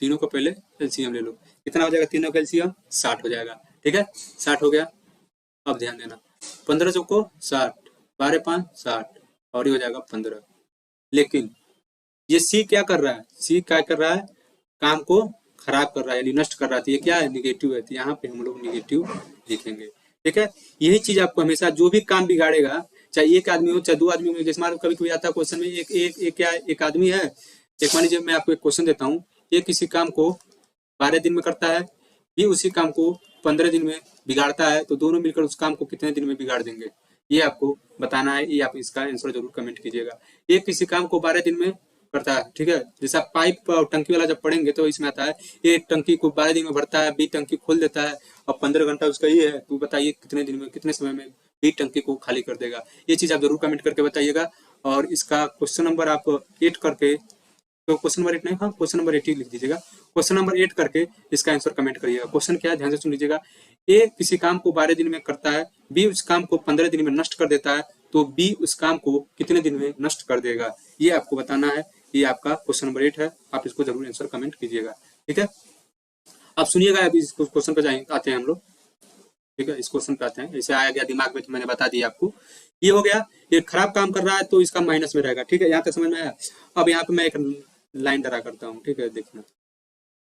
तीनों का पहले एलसीएम ले लो। कितना हो जाएगा तीनों का एलसीएम, 60 हो जाएगा। ठीक है, 60 हो गया। अब ध्यान देना, 15 चौको 60, 12 5 60 और ये हो जाएगा 15। लेकिन ये सी क्या कर रहा है, सी क्या कर रहा है, काम को खराब कर रहा है यानी नष्ट कर रहा है। तो ये क्या है, निगेटिव है। तो यहाँ पे हम लोग निगेटिव लिखेंगे। ठीक है, यही चीज आपको हमेशा जो भी काम बिगाड़ेगा, चाहे एक आदमी हो चाहे दो आदमी हो। जैसे मान कभी कभी आता है क्वेश्चन में एक आदमी है, एक मान लीजिए मैं आपको एक क्वेश्चन देता हूँ, ये किसी काम को 12 दिन में करता है, ये उसी काम को 15 दिन में बिगाड़ता है, तो दोनों मिलकर उस काम को कितने दिन में बिगाड़ देंगे, ये आपको बताना है। ये आप इसका आंसर जरूर कमेंट कीजिएगा। ये किसी काम को 12 दिन में करता है। ठीक है, जैसे आप पाइप और टंकी वाला जब पढ़ेंगे तो इसमें आता है, ये टंकी को 12 दिन में भरता है, बी टंकी खोल देता है और 15 घंटा उसका ये है, तो बताइए कितने दिन में, कितने समय में बी टंकी को खाली कर देगा। ये चीज आप जरूर कमेंट करके बताइएगा। और इसका क्वेश्चन नंबर आप 8 करके, तो क्वेश्चन नंबर 8 नहीं, हाँ क्वेश्चन नंबर 8 ही लिख दीजिएगा। क्वेश्चन नंबर 8 करके इसका आंसर कमेंट करिएगा। क्वेश्चन क्या है, ध्यान से सुन लीजिएगा। ए किसी काम को 12 दिन में करता है, बी उस काम को 15 दिन में नष्ट कर देता है, तो बी उस काम को कितने दिन में नष्ट कर देगा, ये आपको बताना है। ये आपका क्वेश्चन नंबर 8 है, आप इसको जरूर आंसर कमेंट कीजिएगा। ठीक है, अब सुनिएगा, अभी इस क्वेश्चन पे आते हैं हम लोग। ठीक है, इस क्वेश्चन पे आते हैं। ऐसे आया गया दिमाग में तो मैंने बता दिया आपको। ये हो गया, ये खराब काम कर रहा है तो इसका माइनस में रहेगा। ठीक है, यहाँ तक समझ में आया। अब यहाँ पे मैं एक लाइन ड्रा करता हूँ। ठीक है, देखना,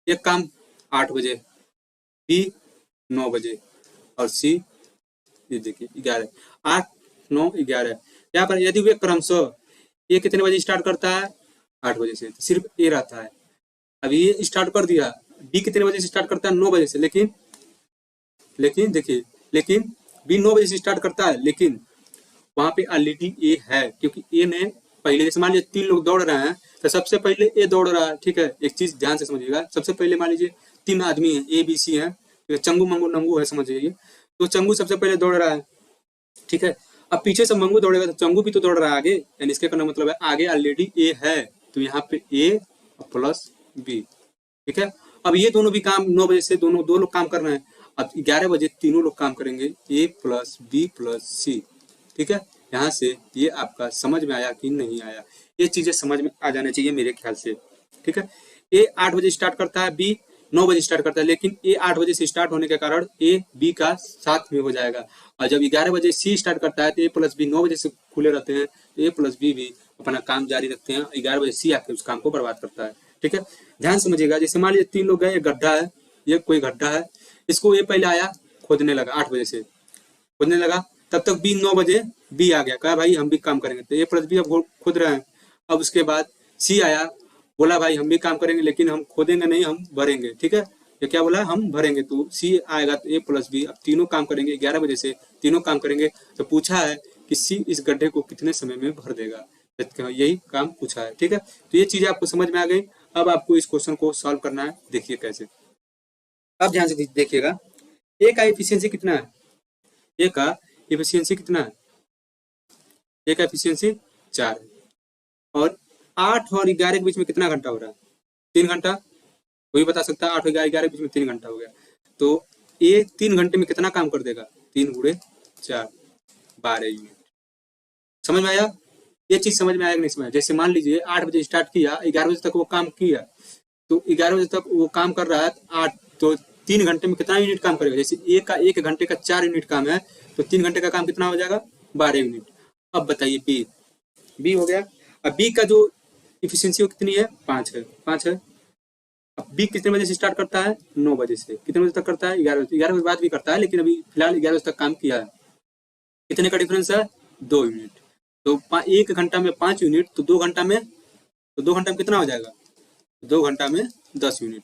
एक काम 8 बजे, बी 9 बजे और सी ये देखिए 11, 8 9 11। यहाँ पर यदि वे क्रमशः, ये कितने बजे स्टार्ट करता है, 8 बजे से, सिर्फ ए रहता है। अभी ये स्टार्ट कर दिया, बी कितने बजे से स्टार्ट करता है, 9 बजे से। लेकिन देखिए, लेकिन बी 9 बजे से स्टार्ट करता है, लेकिन वहां पे ऑलरेडी ए है, क्योंकि ए ने पहले, जैसे मान लीजिए 3 लोग दौड़ रहे हैं तो सबसे पहले ए दौड़ रहा है। ठीक है, एक चीज ध्यान से समझिएगा, सबसे पहले मान लीजिए 3 आदमी है, ए बी सी है, चंगू मंगू नंगू है, समझिए। तो चंगू सबसे पहले दौड़ रहा है। ठीक है, अब पीछे से मंगू दौड़ेगा तो चंगू भी तो दौड़ रहा है आगे, यानी इसके कहने मतलब है आगे ऑलरेडी ए है, तो यहाँ पे ए प्लस बी। ठीक है, अब ये दोनों भी काम 9 बजे से दो लोग काम कर रहे हैं। अब 11 बजे तीनों लोग काम करेंगे, ए प्लस बी प्लस सी। ठीक है, यहाँ से ये आपका समझ में आया कि नहीं आया, ये चीजें समझ में आ जाना चाहिए मेरे ख्याल से। ठीक है, ए 8 बजे स्टार्ट करता है, बी 9 बजे स्टार्ट करता है, लेकिन ए 8 बजे से स्टार्ट होने के कारण ए बी का साथ में हो जाएगा। और जब 11 बजे सी स्टार्ट करता है तो ए प्लस बी 9 बजे से खुले रहते हैं, तो ए प्लस बी भी अपना काम जारी रखते हैं। 11 बजे सी आके उस काम को बर्बाद करता है। ठीक है, ध्यान समझिएगा। जैसे मान लीजिए 3 लोग गए, एक गड्ढा है, ये कोई गड्ढा है, इसको ये पहले आया खोदने लगा, 8 बजे से खोदने लगा, तब तक बी 9 बजे बी आ गया, कहा भाई हम भी काम करेंगे, तो ए प्लस बी अब खोद रहे हैं। अब उसके बाद सी आया, बोला भाई हम भी काम करेंगे लेकिन हम खोदेंगे नहीं, हम भरेंगे। ठीक है, ये क्या बोला, हम भरेंगे। तो सी आएगा तो ए प्लस बी, अब तीनों काम करेंगे, 11 बजे से तीनों काम करेंगे। तो पूछा है कि सी इस गड्ढे को कितने समय में भर देगा, यही काम पूछा है। ठीक है, तो ये चीजें आपको समझ में आ गई। अब आपको इस क्वेश्चन को सॉल्व करना है, देखिए कैसे। अब ध्यान से देखिएगा, ए का एफिशिएंसी कितना है, ए का एफिशिएंसी कितना है, ए का एफिशिएंसी 4 है। और 8 और 11 के बीच में कितना घंटा हो रहा है, 3 घंटा। वही बता सकता है, 8 और 11 के बीच में 3 घंटा हो गया। तो ये 3 घंटे में कितना काम कर देगा, 3 गुणे 4, 12 यूनिट। समझ में आया, ये चीज समझ में आया कि नहीं समझ। जैसे मान लीजिए 8 बजे स्टार्ट किया, 11 बजे तक वो काम किया, तो 11 बजे तक वो काम कर रहा है 8, तो 3 घंटे में कितना यूनिट काम करेगा। जैसे एक घंटे का 4 यूनिट काम है, तो 3 घंटे का काम कितना हो जाएगा, 12 यूनिट। अब बताइए बी हो गया। अब बी का जो इफिशियंसी कितनी है, 5 है, 5 है। अब बी कितने बजे से स्टार्ट करता है, 9 बजे से। कितने बजे तक करता है, 11 बजे। 11 बजे बाद भी करता है, लेकिन अभी फिलहाल 11 बजे तक काम किया है। कितने का डिफरेंस है, 2 यूनिट। तो 1 घंटा में 5 यूनिट, तो 2 घंटा में, तो 2 घंटा में कितना हो जाएगा, 2 घंटा में 10 यूनिट।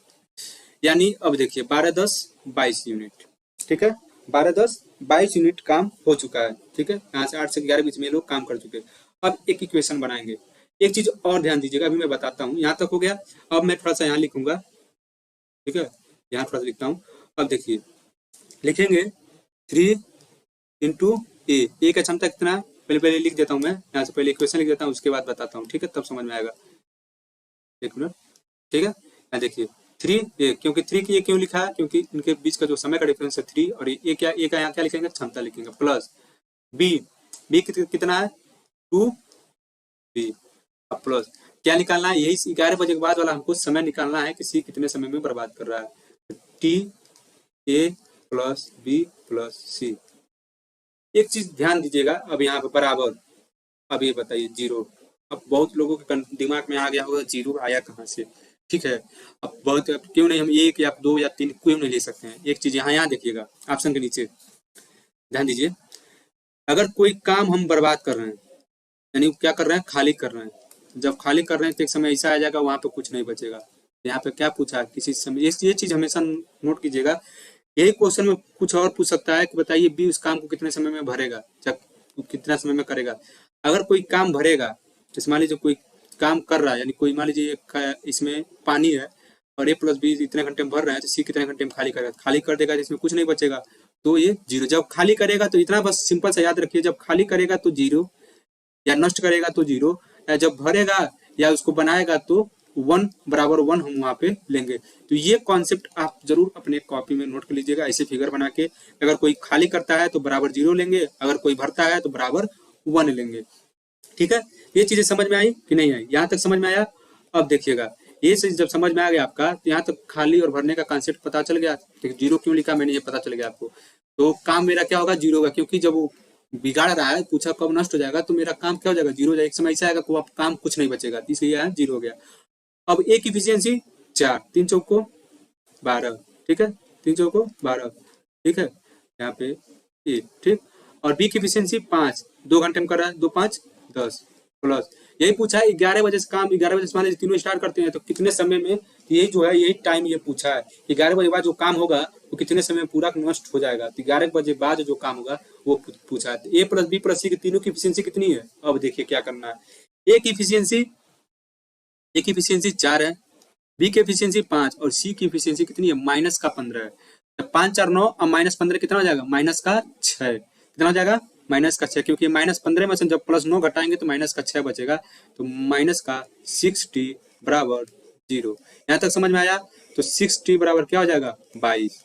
यानी अब देखिए 12 10 22 यूनिट, ठीक है। 12 10 22 यूनिट काम हो चुका है, ठीक है। यहाँ से 8 से 11 बीच में लोग काम कर चुके हैं। अब एक इक्वेशन बनाएंगे। एक चीज और ध्यान दीजिएगा, अभी मैं बताता हूँ। यहाँ तक हो गया। अब मैं थोड़ा सा यहाँ लिखूंगा, ठीक है। यहाँ थोड़ा सा लिखता हूँ। अब देखिए लिखेंगे 3 इंटू ए का क्षमता कितना है, पहले लिख देता हूँ मैं। यहाँ से पहले इक्वेशन लिख देता हूँ, उसके बाद बताता हूँ, ठीक है, तब समझ में आएगा। एक मिनट, ठीक है। यहाँ देखिए 3 क्योंकि 3 की क्यों लिखा है, क्योंकि इनके बीच का जो समय का डिफरेंस है 3, और ए का यहाँ क्या लिखेंगे, क्षमता लिखेंगे, प्लस बी कितना है, 2b। अब प्लस क्या निकालना है, यही 11 बजे के बाद वाला हमको समय निकालना है कि सी कितने समय में बर्बाद कर रहा है। T A plus B plus C. एक चीज ध्यान दीजिएगा, अब यहाँ पे बराबर, अब ये बताइए 0। अब बहुत लोगों के दिमाग में आ गया होगा 0 आया कहाँ से, ठीक है। अब बहुत, अब क्यों नहीं हम 1 या 2 या 3 क्यों नहीं ले सकते हैं। एक चीज यहाँ देखिएगा, ऑप्शन के नीचे ध्यान दीजिए। अगर कोई काम हम बर्बाद कर रहे हैं, यानी क्या कर रहे हैं, खाली कर रहे हैं। जब खाली कर रहे हैं तो एक समय ऐसा आ जाएगा वहां पे कुछ नहीं बचेगा। यहाँ पे क्या पूछा है, किसी समय, ये चीज हमेशा नोट कीजिएगा। यही क्वेश्चन में कुछ और पूछ सकता है कि बताइए बी उस काम को कितने समय में भरेगा, जब कितना समय में करेगा। अगर कोई काम भरेगा, जैसे मान लीजिए कोई काम कर रहा है, यानी कोई मान लीजिए इसमें पानी है और ए प्लस बी इतने घंटे में भर रहे हैं, तो सी कितने घंटे में खाली करेगा, खाली कर देगा जिसमें कुछ नहीं बचेगा, तो ये 0। जब खाली करेगा तो इतना बस सिंपल सा याद रखिए, जब खाली करेगा तो 0, या नष्ट करेगा तो 0, या जब भरेगा या उसको बनाएगा तो 1 बराबर 1 हम वहां पे लेंगे। तो ये कॉन्सेप्ट आप जरूर अपने कॉपी में नोट कर लीजिएगा, ऐसे फिगर बना के। अगर कोई खाली करता है तो बराबर 0 लेंगे, अगर कोई भरता है तो बराबर 1 लेंगे, ठीक है। ये चीजें समझ में आई कि नहीं आई, यहाँ तक समझ में आया। अब देखिएगा, ये चीज जब समझ में आ गया आपका, तो यहाँ तक खाली और भरने का कॉन्सेप्ट पता चल गया। 0 क्यों लिखा मैंने, ये पता चल गया आपको। तो काम मेरा क्या होगा, 0 होगा, क्योंकि जब वो बिगाड़ रहा है, पूछा कब नष्ट हो जाएगा, तो मेरा काम क्या हो जाएगा, 0 हो जाएगा। एक समय ऐसा आएगा कि काम कुछ नहीं बचेगा, इसलिए यहाँ 0 हो गया। अब ए की इफिशियंसी 4, 3 चौको 12, ठीक है, 3 चौको 12, ठीक है, यहाँ पे ए, ठीक। और बी की इफिशियंसी 5, 2 घंटे में कर रहा है, 2 5 10, प्लस यही पूछा है 11 बजे से काम, 11 बजे से मान लीजिए तीनों स्टार्ट करते हैं, तो कितने समय में, यही जो है यही टाइम ये पूछा है, 11 बजे बाद जो काम होगा वो कितने समय में पूरा नष्ट हो जाएगा। तो 11 बजे बाद जो काम होगा वो पूछा है। ए प्लस बी प्लस सी की तीनों की इफिशियंसी कितनी है, अब देखिए क्या करना है। ए की इफिशियंसी 4 है, बी की इफिशियंसी 5 और सी की इफिशियंसी कितनी है, माइनस का 15 है। 5 4 9 और माइनस 15 कितना हो जाएगा, माइनस का 6। कितना हो जाएगा, माइनस का 6, क्योंकि माइनस 15 में से जब प्लस 9 घटाएंगे तो माइनस का 6 बचेगा। तो माइनस का 6t बराबर 0। यहाँ तक समझ में आया। तो 6t बराबर क्या हो जाएगा, 22।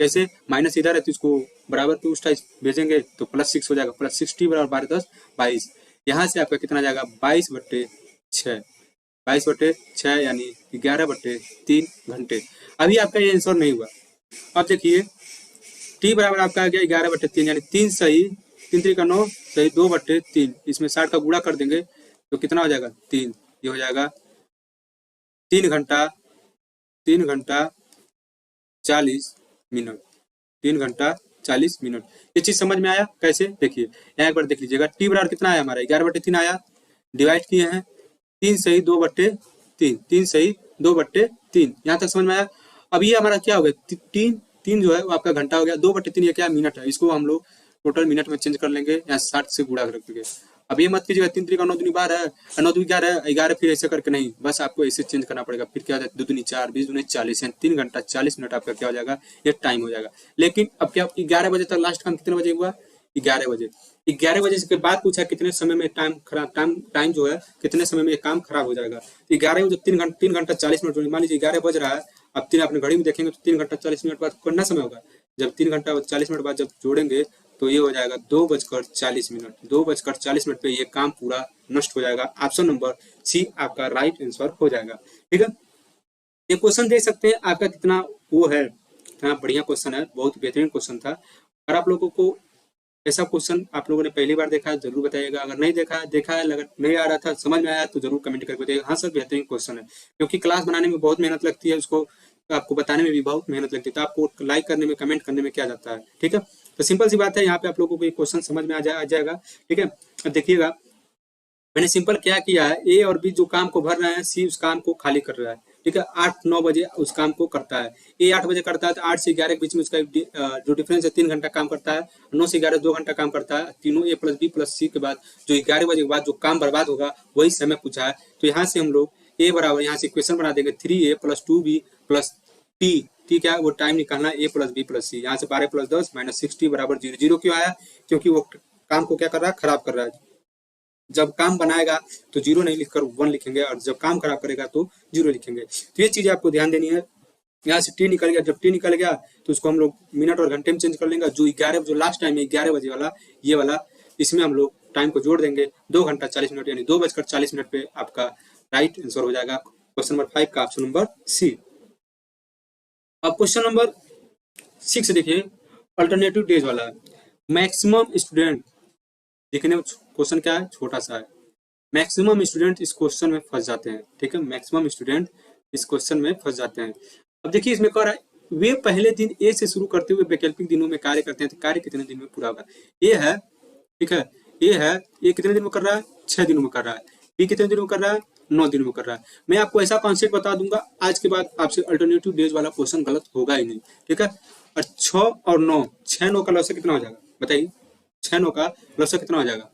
कैसे, माइनस इधर है तो इसको बराबर पे उस टाइप भेजेंगे तो प्लस 6 हो जाएगा, प्लस 6t बराबर 12 10 22। यहाँ से आपका कितना जाएगा, 22/6, 22/6 यानी 11/3 घंटे। अभी आपका ये आंसर नहीं हुआ। अब देखिए टी बराबर आपका आ गया 11/3, यानी 3 सही, 3 3 का 9 सही, 2/3। इसमें 60 का गुणा कर देंगे तो कितना हो जाएगा, 3। ये हो जाएगा 3 घंटा 40 मिनट, 3 घंटा 40 मिनट। ये चीज समझ में आया कैसे, देखिए यहाँ एक बार देख लीजिएगा। टी बराबर कितना आया हमारा, 11/3 आया, डिवाइड किए हैं 3 सही 2/3, 3 सही 2/3। यहाँ तक समझ में आया। अब ये हमारा क्या हो गया, 3 जो है वो आपका घंटा हो गया, 2/3 ये क्या मिनट है, इसको हम लोग टोटल मिनट में चेंज कर लेंगे, यहाँ 60 से गुणा करके। अब ये मत कीजिएगा 3 3 का 9 दूनी 12 है, 9 दूनी 11, फिर ऐसे करके नहीं, बस आपको ऐसे चेंज करना पड़ेगा। फिर क्या हो जाएगा, 2 दूनी 4, 20 दूनी 40, 3 घंटा 40 मिनट आपका क्या हो जाएगा, ये टाइम हो जाएगा। लेकिन अब क्या 11 बजे तक लास्ट काम कितने बजे हुआ, 11 बजे। 11 बजे के बाद पूछा कितने समय में टाइम जो है कितने समय में ये काम खराब हो जाएगा। तो 11 में जो 3 घंटा 40 मिनट, मान लीजिए 11 बज रहा है, अब तीन अपने घड़ी में देखेंगे तो 3 घंटा 40 मिनट बाद कितना समय होगा, जब 3 घंटा 40 मिनट बाद जब जोड़ेंगे तो ये हो जाएगा 2:40। 2:40 पे ये काम पूरा नष्ट हो जाएगा। ऑप्शन नंबर सी आपका राइट आंसर हो जाएगा। ठीक है, ये क्वेश्चन देख सकते हैं आपका कितना वो है, कितना बढ़िया क्वेश्चन है, बहुत बेहतरीन क्वेश्चन था। अगर आप लोगों को ऐसा क्वेश्चन आप लोगों ने पहली बार देखा है जरूर बताइएगा, अगर नहीं देखा है अगर नहीं आ रहा था समझ में आया तो जरूर कमेंट करके बताइएगा हाँ सर बेहतरीन क्वेश्चन है, क्योंकि क्लास बनाने में बहुत मेहनत लगती है, उसको आपको बताने में भी बहुत मेहनत लगती है, तो आपको लाइक करने में कमेंट करने में क्या जाता है। ठीक है, तो सिंपल सी बात है, यहाँ पे आप लोगों को ये क्वेश्चन समझ में आ जाएगा। ठीक है, अब देखिएगा मैंने सिंपल क्या किया है, ए और बी जो काम को भर रहे हैं, सी उस काम को खाली कर रहा है। ठीक है, 8-9 बजे उस काम को करता है, ए 8 बजे करता है तो 8 से 11 के बीच में उसका जो डिफरेंस है 3 घंटा काम करता है, 9 से 11 2 घंटा काम करता है, तीनों ए प्लस बी प्लस सी के बाद जो 11 बजे के बाद जो काम बर्बाद होगा वही समय पूछा है। तो यहाँ से हम लोग ए बराबर यहाँ से इक्वेशन बना देंगे 3a + 2b + t क्या है वो टाइम निकालना a + b + c, यहाँ से 12 + 10 - 60 = 0। 0 क्यों आया, क्योंकि वो काम को क्या कर रहा है, खराब कर रहा है। जब काम बनाएगा तो 0 नहीं लिखकर 1 लिखेंगे, और जब काम खराब करेगा तो 0 लिखेंगे। तो ये चीजें आपको ध्यान देनी है। यहाँ से टी निकल गया, जब टी निकल गया तो उसको हम लोग मिनट और घंटे में चेंज कर लेंगे। जो 11 जो लास्ट टाइम है 11 बजे वाला ये वाला, इसमें हम लोग टाइम को जोड़ देंगे 2 घंटा 40 मिनट, यानी 2:40 पे आपका राइट आंसर हो जाएगा क्वेश्चन नंबर 5 का ऑप्शन नंबर सी। अब क्वेश्चन नंबर 6 देखिए, अल्टरनेटिव डेज वाला। मैक्सिमम स्टूडेंट, देखने में क्वेश्चन क्या है, छोटा सा है। मैक्सिमम स्टूडेंट इस क्वेश्चन में फंस जाते हैं। ठीक है, मैक्सिमम स्टूडेंट इस क्वेश्चन में फंस जाते हैं। अब देखिए इसमें कह रहा है वे पहले दिन ए से शुरू करते हुए वैकल्पिक दिनों में कार्य करते हैं, तो कार्य कितने दिन में पूरा होगा। ए है, ठीक है, ए है, ये कितने दिन में कर रहा है, 6 दिनों में कर रहा है। बी कितने दिनों में कर रहा है, 9 दिनों में कर रहा है। मैं आपको ऐसा कॉन्सेप्ट बता दूंगा आज के बाद आपसे अल्टरनेटिव डेज वाला क्वेश्चन गलत होगा ही नहीं। ठीक है, और 6 और 9, 6-9 का लॉस कितना हो जाएगा बताइए, 6-9 का लॉस कितना हो जाएगा,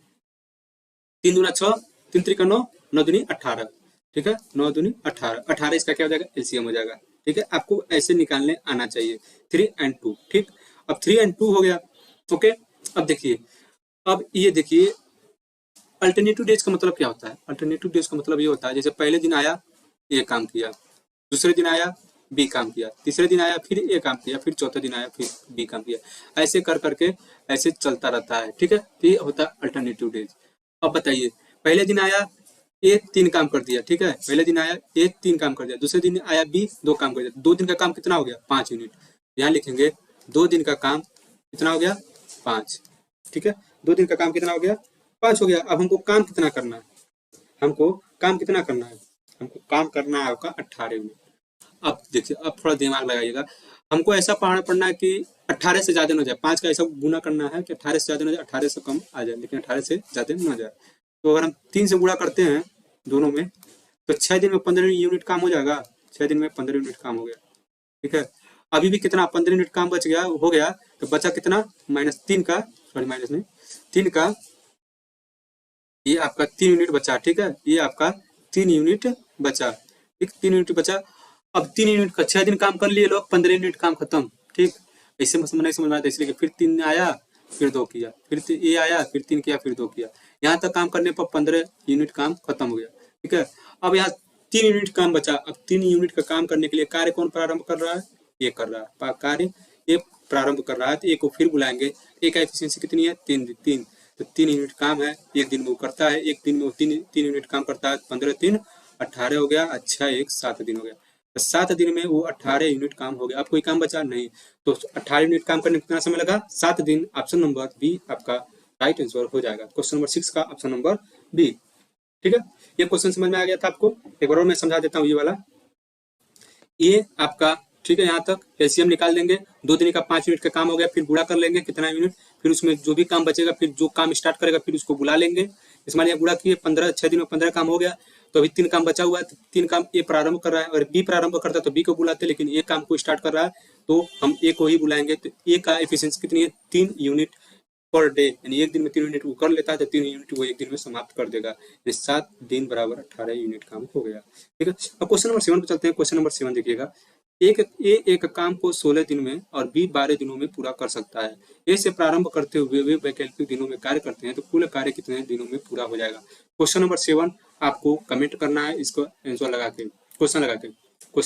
3 दूना 6, 3 त्रिका 9, 9 दूनी 18। ठीक है, 9 दूनी 18, 18 इसका क्या हो जाएगा, एलसीएम हो जाएगा। ठीक है, आपको ऐसे निकालने आना चाहिए 3 और 2। ठीक, अब 3 और 2 हो गया। ओके, अब देखिए, अब ये देखिए अल्टरनेटिव डेज का मतलब क्या होता है। अल्टरनेटिव डेज का मतलब ये होता है जैसे पहले दिन आया ए काम किया, दूसरे दिन आया बी काम किया, तीसरे दिन आया फिर ए काम किया, फिर चौथे दिन आया फिर बी काम किया, ऐसे कर करके ऐसे चलता रहता है। ठीक है, तो ये होता है अल्टरनेटिव डेज। अब बताइए, पहले दिन आया ए 3 काम कर दिया। ठीक है, पहले दिन आया ए 3 काम कर दिया, दूसरे दिन आया बी 2 काम कर दिया, 2 दिन का काम कितना हो गया, 5 यूनिट। यहाँ लिखेंगे 2 दिन का काम कितना हो गया, 5। ठीक है, 2 दिन का काम कितना हो गया, 5 हो गया। अब हमको काम कितना करना है, हमको काम कितना करना है, हमको काम करना है आपका 18 यूनिट। अब देखिए, अब थोड़ा दिमाग लगाइएगा, हमको ऐसा पढ़ना है कि 18 से ज्यादा न जाए, 5 का ऐसा गुना करना है कि 18 से ज्यादा न जाए, 18 से कम आ जाए, लेकिन 18 से ज्यादा न जाए। तो अगर हम 3 से गुणा करते हैं दोनों में तो 6 दिन में 15 यूनिट काम हो जाएगा, 6 दिन में 15 यूनिट काम हो गया। ठीक है, अभी भी कितना 15 यूनिट काम बच गया, हो गया, तो बचा कितना, -3 का, सॉरी माइनस नहीं, 3 का, ये आपका 3 यूनिट बचा। ठीक है, ये आपका 3 यूनिट बचा। ठीक, 3 यूनिट बचा। अब 3 यूनिट का 6 दिन काम कर लिए लोग, 15 यूनिट काम खत्म। ठीक, ऐसे नहीं समझ में आता, इसलिए फिर 3 आया फिर 2 किया, फिर ये आया फिर 3 किया फिर 2 किया, यहाँ तक काम करने पर 15 यूनिट काम खत्म हो गया। ठीक है, अब यहाँ 3 यूनिट काम बचा। अब 3 यूनिट का काम करने के लिए कार्य कौन प्रारंभ कर रहा है, ये कर रहा है कार्य, ये प्रारंभ कर रहा है, तो ए को फिर बुलाएंगे। ए का एफिशिएंसी कितनी है, 3। तो 3 यूनिट काम है, एक दिन में वो करता है, एक दिन में वो 3 यूनिट काम करता है, 15 3 18 हो गया, अच्छा 1 7 दिन हो गया, तो 7 दिन में वो 18 यूनिट काम हो गया। अब कोई काम बचा नहीं, तो 18 यूनिट काम करने में कितना समय लगा, 7 दिन। ऑप्शन नंबर बी आपका राइट आंसर हो जाएगा, क्वेश्चन नंबर 6 का ऑप्शन नंबर बी। ठीक है, ये क्वेश्चन समझ में आ गया था आपको, एक बार और मैं समझा देता हूँ ये वाला। ये आपका, ठीक है, यहाँ तक एलसीएम निकाल देंगे, 2 दिन का 5 यूनिट का काम हो गया, फिर गुणा कर लेंगे कितना यूनिट, फिर उसमें जो भी काम बचेगा, फिर जो काम स्टार्ट करेगा फिर उसको बुला लेंगे। इस मान गुणा किए 15, 6 दिन में 15 काम हो गया, तो अभी 3 काम बचा हुआ है, 3 काम ए प्रारंभ कर रहा है, और बी प्रारंभ करता है तो बी को बुलाते, लेकिन ए काम को स्टार्ट कर रहा है तो हम ए को ही बुलाएंगे। तो ए का एफिशिएंसी कितनी है, 3 यूनिट पर डे, यानी एक दिन में 3 यूनिट वो कर लेता है, तो 3 यूनिट वो एक दिन में समाप्त कर देगा। 7 दिन बराबर 18 यूनिट काम हो गया। ठीक है, अब क्वेश्चन नंबर 7 पे चलते हैं। क्वेश्चन नंबर 7 देखिएगा, एक काम को 16 दिन में और बी 12 दिनों में पूरा कर सकता है। ए से प्रारंभ करते हुए वे वैकल्पिक दिनों में कार्य करते हैं तो कुल कार्य कितने दिनों में पूरा हो जाएगा। क्वेश्चन नंबर 7 आपको कमेंट करना है, इसको आंसर लगा के क्वेश्चन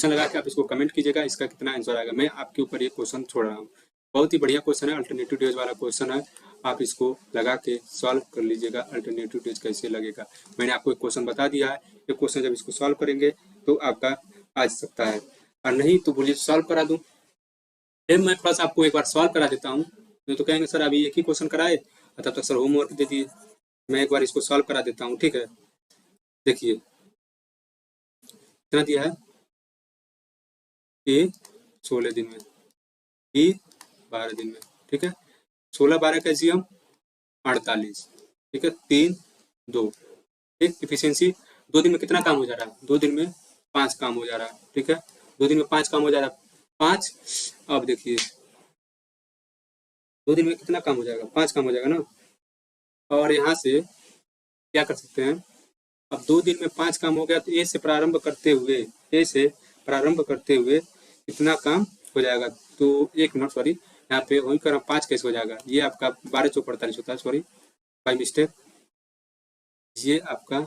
लगा के आप इसको कमेंट कीजिएगा, इसका कितना आंसर आएगा। मैं आपके ऊपर ये क्वेश्चन छोड़ रहा हूँ, बहुत ही बढ़िया क्वेश्चन है, अल्टरनेटिव डेज वाला क्वेश्चन है। आप इसको लगा के सॉल्व कर लीजिएगा, अल्टरनेटिव डेज कैसे लगेगा। मैंने आपको एक क्वेश्चन बता दिया है, ये क्वेश्चन जब इसको सॉल्व करेंगे तो आपका आ सकता है, और नहीं तो बोलिए सॉल्व करा दूं। फिर मैं थोड़ा सा आपको एक बार सॉल्व करा देता हूँ, नहीं तो कहेंगे सर अभी एक ही क्वेश्चन कराए, तब तक सर होमवर्क दे दिए। मैं एक बार इसको सॉल्व करा देता हूँ, ठीक है। देखिए कितना दिया है, ए 16 दिन में, बी 12 दिन में, ठीक है। 16 12 का एलसीएम 48, ठीक है, 3 2, ठीक। इफिशियंसी 2 दिन में कितना काम हो जा रहा है, 2 दिन में 5 काम हो जा रहा है, ठीक है। 2 दिन में 5 काम हो जा रहा है, 5। अब देखिए 2 दिन में कितना काम हो जाएगा, 5 काम हो जाएगा ना। और यहाँ से क्या कर सकते हैं, अब 2 दिन में 5 काम हो गया तो ए से प्रारंभ करते हुए कितना काम हो जाएगा। तो 1 मिनट, सॉरी, यहाँ पे वही कर 5 कैसे हो जाएगा, ये आपका 12 चौक 48 होता है, सॉरी बाई मिस्टेक। ये आपका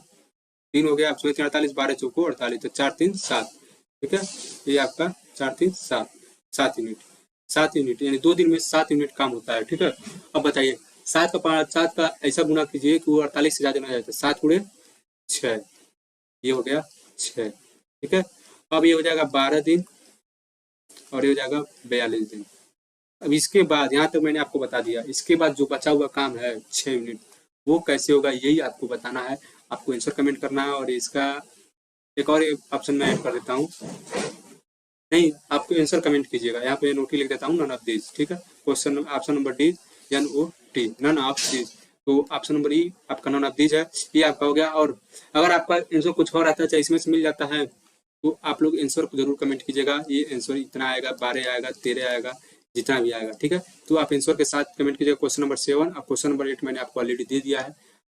3 हो गया, आप 48, 12 चौको 48, तो 4 3 7, ठीक है। ये आपका 4 3 7, 7 यूनिट, यानी 2 दिन में 7 यूनिट काम होता है, ठीक है। अब बताइए 7 का ऐसा गुना कीजिए कि वो 48 से ज्यादा ना जाए, 7 गुणे 6, ये हो गया 6, ठीक है। अब ये हो जाएगा 12 दिन और ये हो जाएगा 42 दिन। अब इसके बाद यहाँ तक मैंने आपको बता दिया, इसके बाद जो बचा हुआ काम है 6 यूनिट, वो कैसे होगा यही आपको बताना है। आपको आंसर कमेंट करना है, और इसका एक और ऑप्शन मैं ऐड कर देता हूँ, नहीं आपको आंसर कमेंट कीजिएगा। यहाँ पे नोटी लिख देता हूँ, नन ऑफ दिस, ठीक है। Question option number D, NOT, none of this. तो ऑप्शन नंबर ई आपका नन ऑफ दिस है, ये आपका हो गया। और अगर आपका आंसर कुछ और आता है, चाहे इसमें से मिल जाता है, तो आप लोग आंसर को जरूर कमेंट कीजिएगा। ये आंसर इतना आएगा, 12 आएगा, 13 आएगा, जितना भी आएगा, ठीक है। तो आप आंसर के साथ कमेंट कीजिएगा क्वेश्चन नंबर 7 और क्वेश्चन नंबर 8 मैंने आपको ऑलरेडी दे दिया है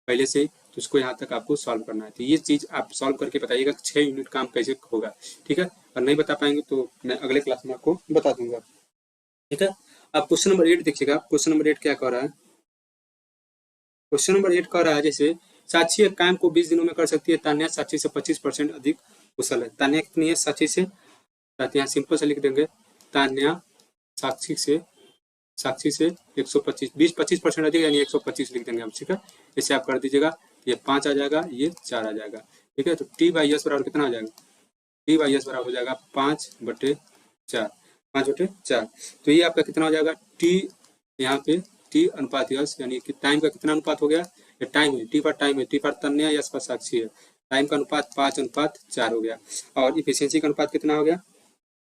पहले से, तो उसको यहाँ तक आपको सॉल्व करना है। तो ये चीज आप सॉल्व करके बताइएगा 6 यूनिट काम कैसे होगा, ठीक है। और नहीं बता पाएंगे तो मैं अगले क्लास में आपको बता दूंगा, ठीक है। अब क्वेश्चन नंबर 8 देखिएगा, क्वेश्चन नंबर 8 क्या कह रहा है। क्वेश्चन नंबर 8 कह रहा है, जैसे साक्षी एक काम को 20 दिनों में कर सकती है, तान्या साक्षी से 25% अधिक कुशल है। तान्या कितनी है, साक्षी से, यहाँ सिंपल से लिख देंगे, तान्या साक्षी से 125, 25% अधिक यानी 125 लिख देंगे हम, ठीक है। इसे आप कर दीजिएगा, ये 5 आ जाएगा, ये 4 आ जाएगा, ठीक है। तो T/S बराबर कितना आ जाएगा, T/S बराबर हो जाएगा 5/4, 5/4। तो ये आपका कितना हो जाएगा, T यहाँ पे T अनुपात यस, यानी कि टाइम का कितना अनुपात हो गया, ये टाइम है, T पर टाइम है, T पर तन्या, यस पर साक्षी है। टाइम का अनुपात 5/4 हो गया। और इफिशियंसी का अनुपात कितना हो गया,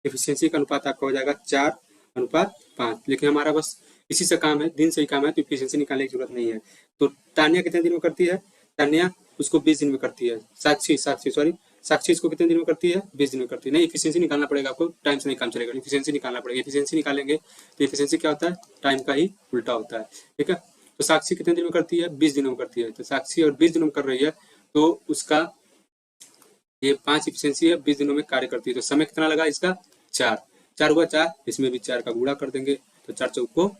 इफिशियंसी का अनुपात आपका हो जाएगा 4/5। लेकिन हमारा बस इसी से काम है, दिन से ही काम है, तो इफिशियंसी निकालने की जरूरत नहीं है। तो तान्या कितने दिन में करती है, तान्या उसको 20 दिन में करती है। साक्षी इसको कितने दिन में करती है, 20 दिन में करती है। नहीं, इफिशियंसी निकालना पड़ेगा आपको, टाइम से नहीं काम चलेगा, इफिशियंसी निकालना पड़ेगा। इफिशियंसी निकालेंगे तो इफिशियंसी क्या होता है, टाइम का ही उल्टा होता है, ठीक है। तो साक्षी कितने दिन में करती है, 20 दिनों में करती है। तो साक्षी और 20 दिनों में कर रही है, तो उसका ये 5 इफिशियंसी है, 20 दिनों में कार्य करती है। तो समय कितना लगा इसका, 4 हुआ 4, इसमें भी 4 का गुणा कर देंगे, तो 4 चौको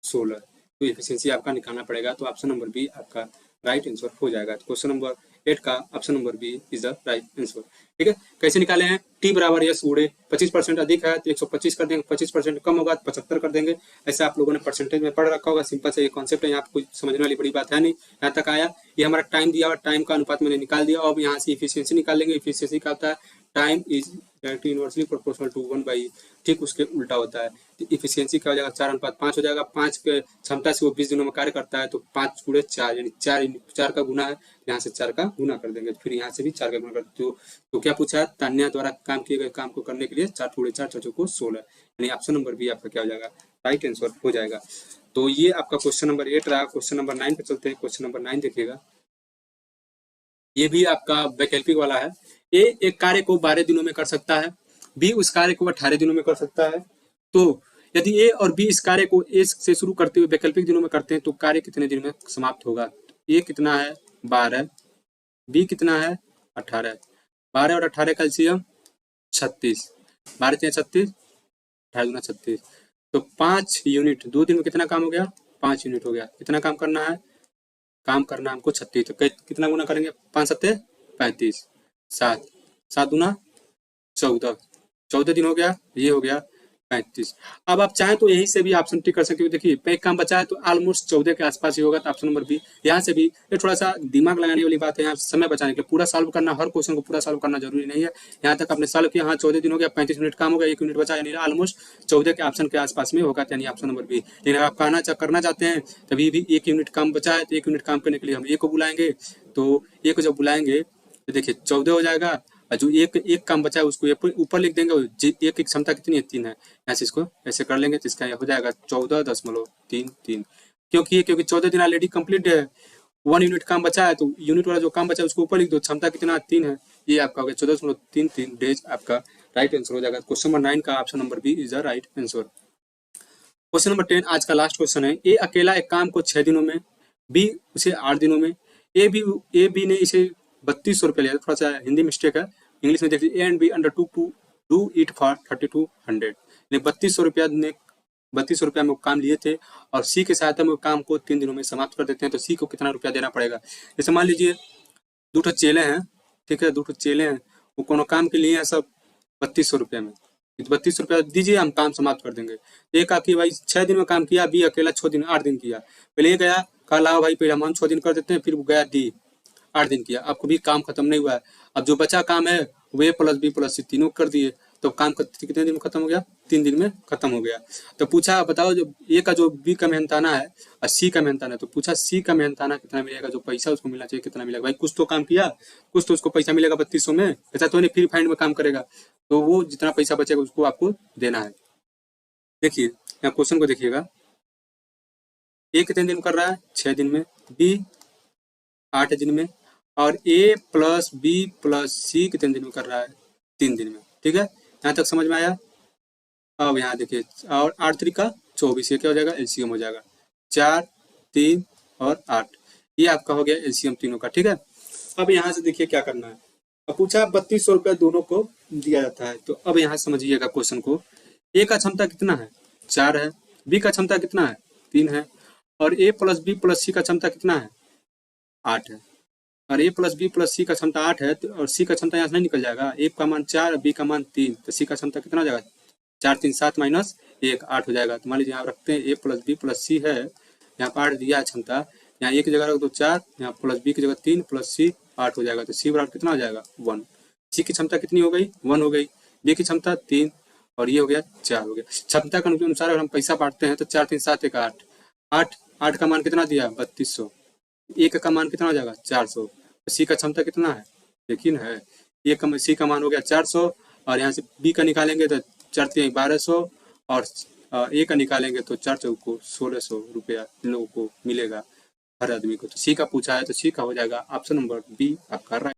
16। तो इफिशियंसी आपका निकालना पड़ेगा। तो ऑप्शन नंबर बी आपका राइट आंसर हो जाएगा। तो क्वेश्चन नंबर 8 का option number B is the right answer, ठीक है। कैसे निकाले हैं, T बराबर यस गुणे 25% अधिक है तो 125 कर देंगे, 25% कम होगा तो 75 कर देंगे। ऐसा आप लोगों ने परसेंटेज में पढ़ रखा होगा, सिंपल से ये कॉन्सेप्ट है, यहाँ पे कुछ समझने वाली बड़ी बात है नहीं। यहाँ तक आया, ये हमारा टाइम दिया और टाइम का अनुपात मैंने निकाल दिया। अब यहाँ से इफिशियंसी निकाल लेंगे। इफिशियंसी का होता है time is directly inversely proportional to 1/, ठीक उसके उल्टा होता है। तो इफिशियंसी क्या हो जाएगा, 4/5 हो जाएगा। 5 के क्षमता से वो 20 दिनों में कार्य करता है, तो 5 गुणे 4 यानी 4 का गुना है, यहाँ से 4 का गुना कर देंगे, फिर यहाँ से भी 4 का गुना कर देंगे। तो क्या पूछा है, तान्या द्वारा काम किए गए काम को करने के लिए 4 गुणे 4 4 को 16, यानी ऑप्शन नंबर बी आपका क्या हो जाएगा, राइट आंसर हो जाएगा। तो ये आपका क्वेश्चन नंबर 8 रहा। क्वेश्चन नंबर 9 पे चलते हैं। क्वेश्चन नंबर 9 देखिएगा, ये भी आपका वैकल्पिक वाला है। ए एक कार्य को 12 दिनों में कर सकता है, बी उस कार्य को 18 दिनों में कर सकता है। तो यदि ए और बी इस कार्य को ए से शुरू करते हुए वैकल्पिक दिनों में करते हैं तो कार्य कितने दिन में समाप्त होगा। ए कितना है, 12, बी कितना है, 18, 12 और 18 का एलसीएम 36, 12 3 36, 28 36। तो 5 यूनिट 2 दिन में कितना काम हो गया? 5 यूनिट हो गया। कितना काम करना है? काम करना है हमको 36। तो कितना गुना करेंगे? 5 सत्ते 35, 7 7 गुना 14, 14 दिन हो गया, ये हो गया 35। अब आप चाहें तो यही से भी ऑप्शन टिक कर सकते हो। देखिए एक काम बचा है तो ऑलमोस्ट 14 के आसपास ही होगा, तो ऑप्शन नंबर बी। यहाँ से भी ये थोड़ा सा दिमाग लगाने वाली बात है, यहाँ समय बचाने के लिए। पूरा सॉल्व करना, हर क्वेश्चन को पूरा सॉल्व करना जरूरी नहीं है। यहाँ तक आपने सॉल्व किया, हाँ 14 दिन हो गया, 35 मिनट काम हो गया, 1 मिनट बचा, यानी ऑलमोस्ट 14 के ऑप्शन के आसपास में होगा, यानी ऑप्शन नंबर बी। लेकिन आप करना चाहते हैं तभी भी 1 यूनिट काम बचा है, तो 1 यूनिट काम करने के लिए हम ए को बुलाएंगे। तो ए को जब बुलाएंगे तो देखिए 14 हो जाएगा, और जो एक काम बचा है उसको ऊपर लिख देंगे। एक की क्षमता कितनी है? 3 है। यहाँ से इसको ऐसे कर लेंगे तो इसका हो जाएगा 14.33। क्योंकि 14 दिन ऑलरेडी कंप्लीट है, 1 यूनिट काम बचा है, तो यूनिट वाला जो काम बचा है उसको ऊपर लिख दो। क्षमता कितना? 3 है। ये आपका हो गया 14.33 डेज, आपका राइट आंसर हो जाएगा। क्वेश्चन नंबर 9 का option number B is the right answer. Question number 10 आज का लास्ट क्वेश्चन है। ए अकेला एक काम को 6 दिनों में, बी उसे 8 दिनों में। ए बी ने इसे 3200 रुपये लिया। थोड़ा सा हिंदी मिस्टेक है, इंग्लिश में देखिए, A and B undertook to do it for 3200। 3200 रुपया ने 3200 रुपया में वो काम लिए थे, और सी की सहायता में वो काम को 3 दिनों में समाप्त कर देते हैं। तो सी को कितना रुपया देना पड़ेगा? जैसे मान लीजिए 2 चेले हैं, ठीक है, 2 चेले हैं, वो कोनो काम के लिए हैं सब 3200 रुपये में। 3200 रुपया दीजिए, हम काम समाप्त कर देंगे। एक आके भाई 6 दिन में काम किया, बी अकेला 8 दिन किया। पहले ये गया, कल आओ भाई पहले हम 6 दिन कर देते हैं, फिर वो गया डी 8 दिन किया, आपको भी काम खत्म नहीं हुआ है। अब जो बचा काम है वो ए प्लस बी प्लस सी तीनों कर दिए, तो काम कितने दिन में खत्म हो गया? 3 दिन में खत्म हो गया। तो पूछा बताओ, जो ए का जो बी का मेहनताना है और सी का मेहनताना है, तो पूछा सी का मेहनताना कितना मिलेगा, जो पैसा उसको मिलना चाहिए कितना मिलेगा। भाई कुछ तो काम किया, कुछ तो उसको पैसा मिलेगा 3200 में, ऐसा तो नहीं फ्री फाइंड में काम करेगा। तो वो जितना पैसा बचेगा उसको आपको देना है। देखिए यहाँ क्वेश्चन को देखिएगा, ए कितने दिन कर रहा है? 6 दिन में, बी 8 दिन में, और ए प्लस बी प्लस सी कितने दिन में कर रहा है? 3 दिन में। ठीक है, यहाँ तक समझ में आया? अब यहाँ देखिए, और 8 3 का 24, ये क्या हो जाएगा? एलसीएम हो जाएगा 4 3 और 8, ये आपका हो गया एलसीएम तीनों का। ठीक है, अब यहाँ से देखिए क्या करना है। अब पूछा 3200 रुपया दोनों को दिया जाता है, तो अब यहाँ समझिएगा क्वेश्चन को। ए का क्षमता कितना है? 4 है। बी का क्षमता कितना है? 3 है। और ए प्लस बी प्लस सी का क्षमता कितना है? 8 है। और ए प्लस बी प्लस सी का क्षमता 8 है, तो और सी का क्षमता यहाँ से नहीं निकल जाएगा। ए का मान 4, बी का मान 3, तो सी का क्षमता कितना हो जाएगा? 4 3 7 माइनस 1 8 हो जाएगा। तो मान लीजिए यहाँ रखते हैं ए प्लस बी प्लस सी है, यहाँ पर 8 दिया है क्षमता, यहाँ ए की जगह रख दो 4, यहाँ प्लस बी की जगह 3 प्लस सी 8 हो जाएगा। तो सी बराबर कितना हो जाएगा? 1। सी की क्षमता कितनी हो गई? 1 हो गई। बी की क्षमता 3, और ये हो गया 4 हो गया। क्षमता के अनुसार अगर हम पैसा बांटते हैं तो 4 3 7 1 8, 8 का मान कितना दिया? 3200। एक का मान कितना हो जाएगा? 400। सी का क्षमता कितना है? देखिए है, सी का मान हो गया 400, और यहाँ से बी का निकालेंगे तो 4 3 1200, और ए का निकालेंगे तो 4 4 को 1600 रुपया इन लोगों को मिलेगा हर आदमी को। तो सी का पूछा है, तो सी का हो जाएगा ऑप्शन नंबर बी आपका राइट।